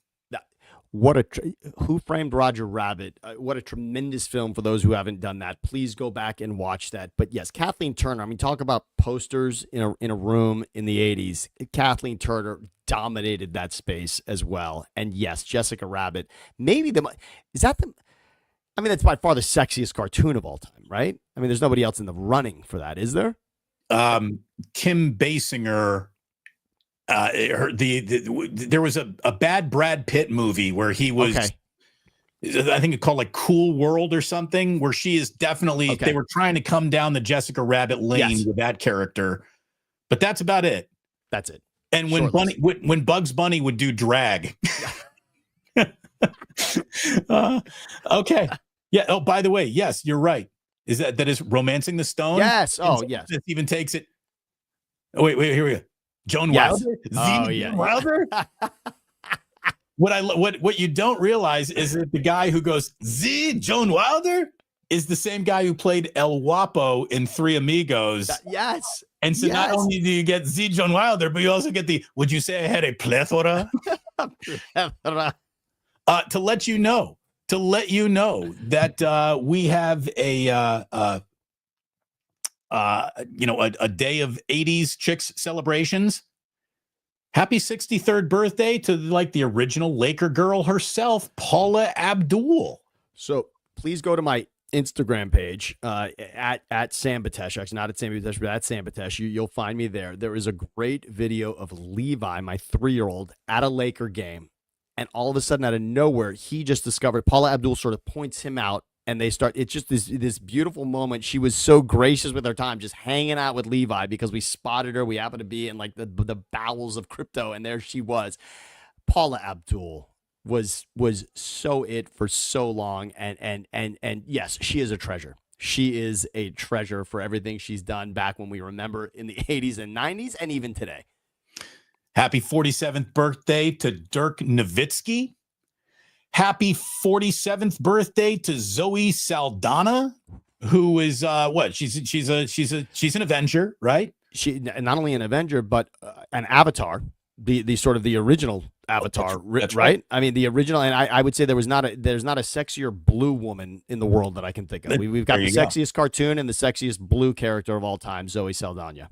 Who Framed Roger Rabbit? What a tremendous film for those who haven't done that. Please go back and watch that. But yes, Kathleen Turner. I mean, talk about posters in a room in the 80s. Kathleen Turner dominated that space as well. And yes, Jessica Rabbit. That's by far the sexiest cartoon of all time, right? I mean, there's nobody else in the running for that, is there? Kim Basinger. There was a bad Brad Pitt movie where he was, I think it called like Cool World or something, where she is definitely, they were trying to come down the Jessica Rabbit lane with that character, but that's about it. That's it. And when Bugs Bunny would do drag. Okay. Yeah. Oh, by the way, yes, you're right. That is Romancing the Stone? Yes. Oh, yes. It even takes it. Oh, wait, here we go. Joan Wilder? Wilder? What you don't realize is that the guy who goes, Joan Wilder, is the same guy who played El Guapo in Three Amigos. Yes. And so not only do you get Joan Wilder, but you also get would you say I had a plethora? To let you know that we have a day of 80s chicks celebrations. Happy 63rd birthday to like the original Laker girl herself, Paula Abdul. So please go to my Instagram page at Sam Betesh. Actually, not at Sam Betesh, but at Sam Betesh. You'll find me there. There is a great video of Levi, my 3-year-old, at a Laker game. And all of a sudden, out of nowhere, he just discovered Paula Abdul sort of points him out. And they start, it's just this beautiful moment. She was so gracious with her time, just hanging out with Levi because we spotted her. We happened to be in like the bowels of crypto, and there she was. Paula Abdul was so it for so long. And yes, she is a treasure. She is a treasure for everything she's done back when we remember in the 80s and 90s and even today. Happy 47th birthday to Dirk Nowitzki. Happy 47th birthday to Zoe Saldana, who is what? She's an Avenger, right? She not only an Avenger but an Avatar, the sort of the original Avatar, that's right? I mean the original, and I would say there's not a sexier blue woman in the world that I can think of. We've got the sexiest cartoon and the sexiest blue character of all time, Zoe Saldana.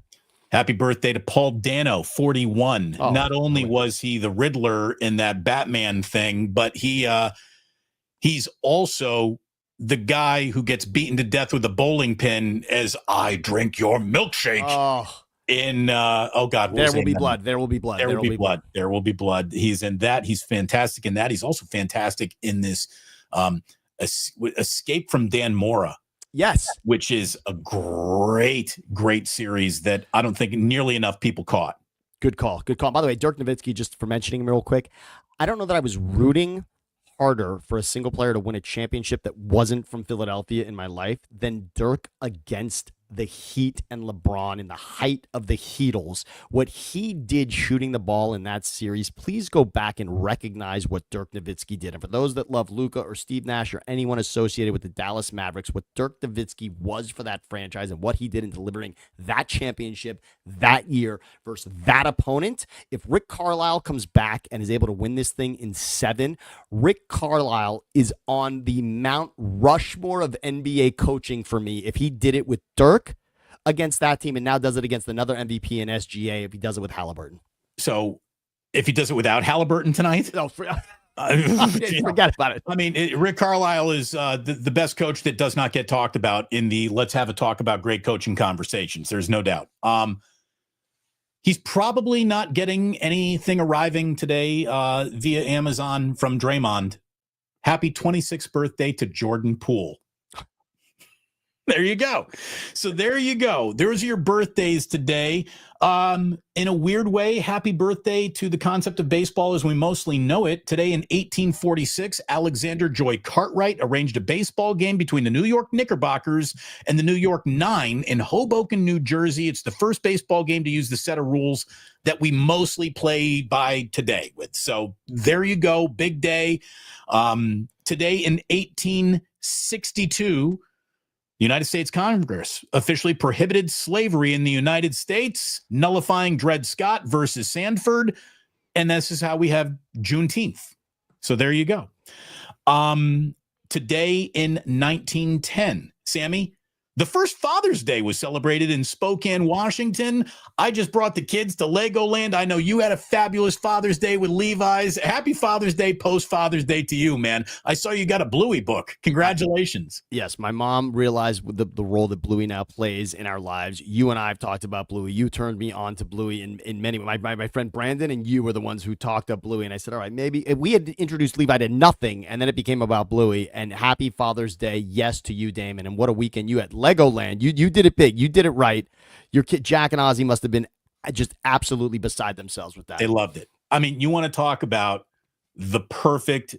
Happy birthday to Paul Dano, 41. Oh, not only was he the Riddler in that Batman thing, but he's also the guy who gets beaten to death with a bowling pin as I drink your milkshake. Oh, in oh God, there will be blood. There will be blood. There will be blood. There will be blood. He's in that. He's fantastic in that. He's also fantastic in this Escape from Dan Mora. Yes. Which is a great series that I don't think nearly enough people caught. Good call. Good call. By the way, Dirk Nowitzki, just for mentioning him real quick, I don't know that I was rooting harder for a single player to win a championship that wasn't from Philadelphia in my life than Dirk against the Heat and LeBron in the height of the Heatles. What he did shooting the ball in that series, please go back and recognize what Dirk Nowitzki did. And for those that love Luka or Steve Nash or anyone associated with the Dallas Mavericks, what Dirk Nowitzki was for that franchise and what he did in delivering that championship that year versus that opponent. If Rick Carlisle comes back and is able to win this thing in 7, Rick Carlisle is on the Mount Rushmore of NBA coaching for me if he did it with Dirk against that team and now does it against another MVP in SGA if he does it with Halliburton. So if he does it without Halliburton tonight? No, forget about it. I mean, Rick Carlisle is the best coach that does not get talked about in the let's have a talk about great coaching conversations. There's no doubt. He's probably not getting anything arriving today via Amazon from Draymond. Happy 26th birthday to Jordan Poole. There you go. So there you go. Those are your birthdays today. In a weird way, happy birthday to the concept of baseball as we mostly know it. Today in 1846, Alexander Joy Cartwright arranged a baseball game between the New York Knickerbockers and the New York Nine in Hoboken, New Jersey. It's the first baseball game to use the set of rules that we mostly play by today with. So there you go. Big day. Today in 1862, United States Congress officially prohibited slavery in the United States, nullifying Dred Scott versus Sanford. And this is how we have Juneteenth. So there you go. Today in 1910, Sammy, the first Father's Day was celebrated in Spokane, Washington. I just brought the kids to Legoland. I know you had a fabulous Father's Day with Levi's. Happy Father's Day, post-Father's Day to you, man. I saw you got a Bluey book. Congratulations. Yes, my mom realized the role that Bluey now plays in our lives. You and I have talked about Bluey. You turned me on to Bluey in many ways. My friend Brandon and you were the ones who talked up Bluey. And I said, all right, maybe we had introduced Levi to nothing, and then it became about Bluey. And happy Father's Day, yes, to you, Damon. And what a weekend you had. Legoland. You did it big. You did it right. Your kid Jack and Ozzy must have been just absolutely beside themselves with that. They loved it. I mean, you want to talk about the perfect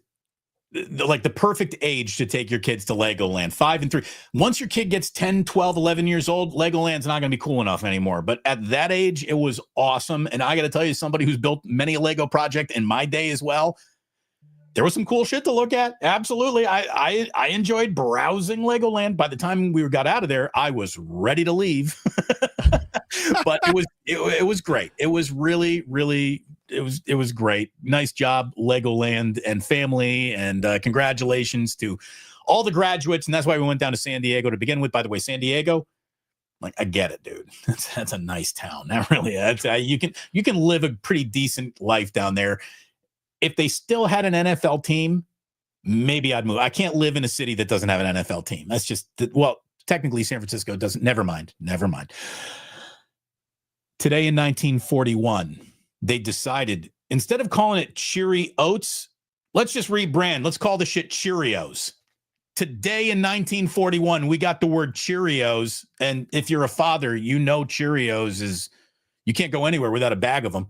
age to take your kids to Legoland, 5 and 3. Once your kid gets 10, 12, 11 years old, Legoland's not going to be cool enough anymore. But at that age, it was awesome. And I got to tell you, somebody who's built many a Lego project in my day as well, there was some cool shit to look at. Absolutely. I enjoyed browsing Legoland. By the time we got out of there, I was ready to leave. But it was great. It was really, really, it was great. Nice job, Legoland and family. And congratulations to all the graduates. And that's why we went down to San Diego to begin with. By the way, San Diego, Like, I get it, dude. That's a nice town. That really is. You can live a pretty decent life down there. If they still had an NFL team, maybe I'd move. I can't live in a city that doesn't have an NFL team. That's just, well, technically San Francisco doesn't. Never mind. Today in 1941, they decided, instead of calling it Cheery Oats, let's just rebrand. Let's call the shit Cheerios. Today in 1941, we got the word Cheerios. And if you're a father, you know Cheerios is, you can't go anywhere without a bag of them.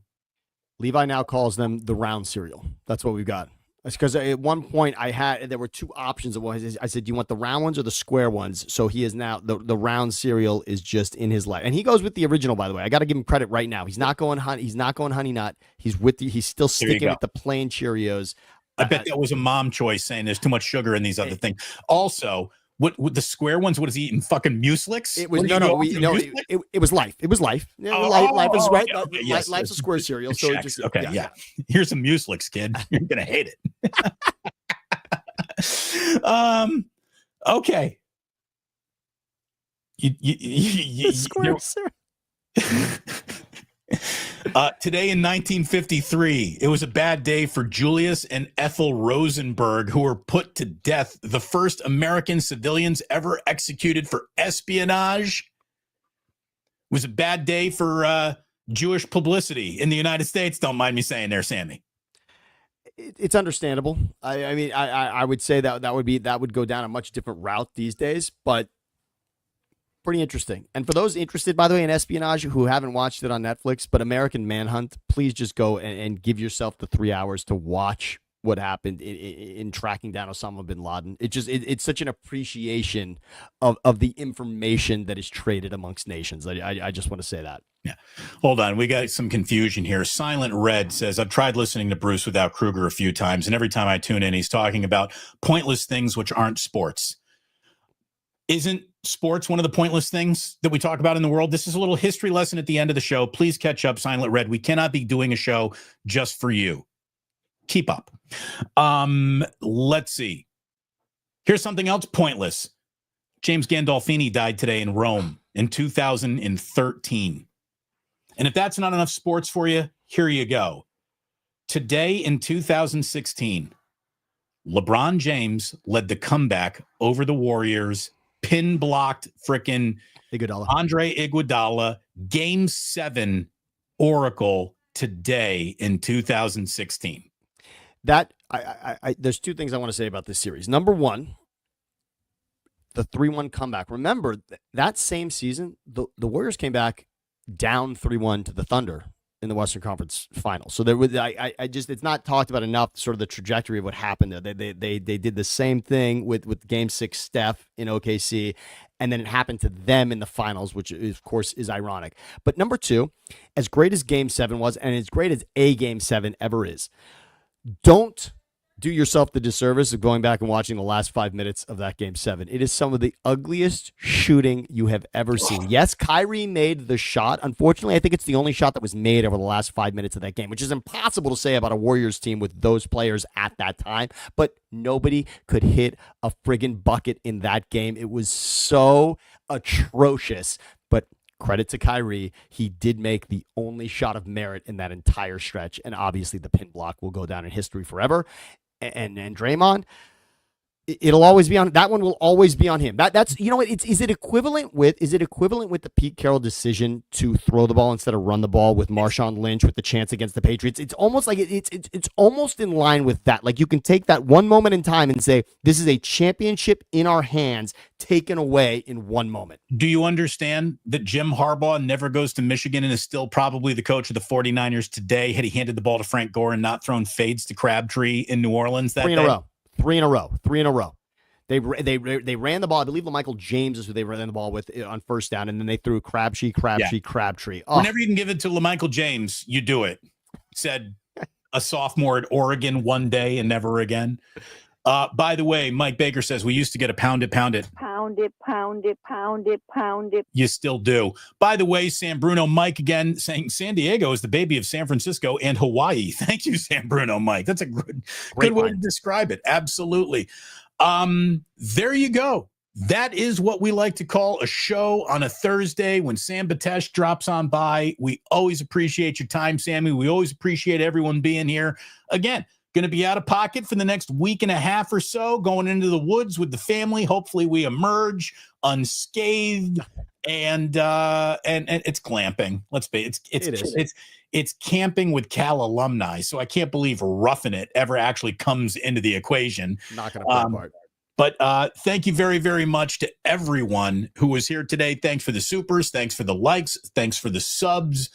Levi now calls them the round cereal. That's what we've got. It's because at one point there were two options. I said, do you want the round ones or the square ones? So he is now, the round cereal is just in his life. And he goes with the original, by the way. I got to give him credit right now. He's not going honey nut. He's still sticking with the plain Cheerios. I bet that was a mom choice, saying there's too much sugar in these other things. Also, what the square ones? What is he eating? Fucking Mueslix? It was it was life. It was life. Life is right. Okay. Yes, life's a square cereal. So just, okay, yeah. Here's some Mueslix, kid. You're gonna hate it. Okay. Square cereal. Today in 1953, it was a bad day for Julius and Ethel Rosenberg, who were put to death, the first American civilians ever executed for espionage. It was a bad day for Jewish publicity in the United States. Don't mind me saying there, Sammy. It's understandable. I mean, I would say that would go down a much different route these days, but pretty interesting. And for those interested, by the way, in espionage who haven't watched it on Netflix, but American Manhunt, please just go and give yourself the 3 hours to watch what happened in tracking down Osama bin Laden. It's such an appreciation of the information that is traded amongst nations. I just want to say that. Yeah. Hold on. We got some confusion here. Silent Red says, I've tried listening to Bruce without Kruger a few times, and every time I tune in, he's talking about pointless things which aren't sports. Isn't sports one of the pointless things that we talk about in the world? This is a little history lesson at the end of the show. Please catch up, Silent Red. We cannot be doing a show just for you. Keep up. Let's see. Here's something else pointless. James Gandolfini died today in Rome in 2013. And if that's not enough sports for you, here you go. Today in 2016, LeBron James led the comeback over the Warriors, pin blocked frickin' Andre Iguodala, Game 7 Oracle today in 2016. That there's two things I want to say about this series. Number one, the 3-1 comeback. Remember that same season, the Warriors came back down 3-1 to the Thunder in the Western Conference Finals. So there was, it's not talked about enough, sort of the trajectory of what happened there. They did the same thing with Game 6 Steph in OKC, and then it happened to them in the finals, which of course is ironic. But number two, as great as Game 7 was, and as great as a Game 7 ever is, don't do yourself the disservice of going back and watching the last 5 minutes of that Game 7. It is some of the ugliest shooting you have ever seen. Yes, Kyrie made the shot. Unfortunately, I think it's the only shot that was made over the last 5 minutes of that game, which is impossible to say about a Warriors team with those players at that time. But nobody could hit a friggin' bucket in that game. It was so atrocious. But credit to Kyrie, he did make the only shot of merit in that entire stretch. And obviously the pin block will go down in history forever. And Draymond, it'll always be on that one. Will always be on him. That's you know what? Is it equivalent with the Pete Carroll decision to throw the ball instead of run the ball with Marshawn Lynch with the chance against the Patriots? It's almost like it's almost in line with that. Like you can take that one moment in time and say this is a championship in our hands taken away in one moment. Do you understand that Jim Harbaugh never goes to Michigan and is still probably the coach of the 49ers today had he handed the ball to Frank Gore and not thrown fades to Crabtree in New Orleans that day? 3 in a row. They ran the ball. I believe Michael James is who they ran the ball with on first down, and then they threw Crabtree. Oh. Whenever you can give it to LaMichael James, you do it. Said a sophomore at Oregon one day and never again. By the way, Mike Baker says we used to get a pound it. Pound it. You still do. By the way, San Bruno Mike again saying San Diego is the baby of San Francisco and Hawaii. Thank you, San Bruno Mike. That's a good way to describe it. Absolutely. There you go. That is what we like to call a show on a Thursday when Sam Betesh drops on by. We always appreciate your time, Sammy. We always appreciate everyone being here. Again, going to be out of pocket for the next week and a half or so, going into the woods with the family. Hopefully we emerge unscathed, and it's glamping. It's camping with Cal alumni. So I can't believe Roughing It ever actually comes into the equation. Not going to play a part. But thank you very, very much to everyone who was here today. Thanks for the supers. Thanks for the likes. Thanks for the subs.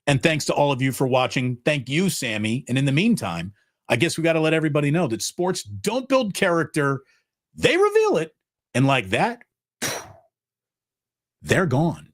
And thanks to all of you for watching. Thank you, Sammy. And in the meantime, I guess we got to let everybody know that sports don't build character. They reveal it. And like that, they're gone.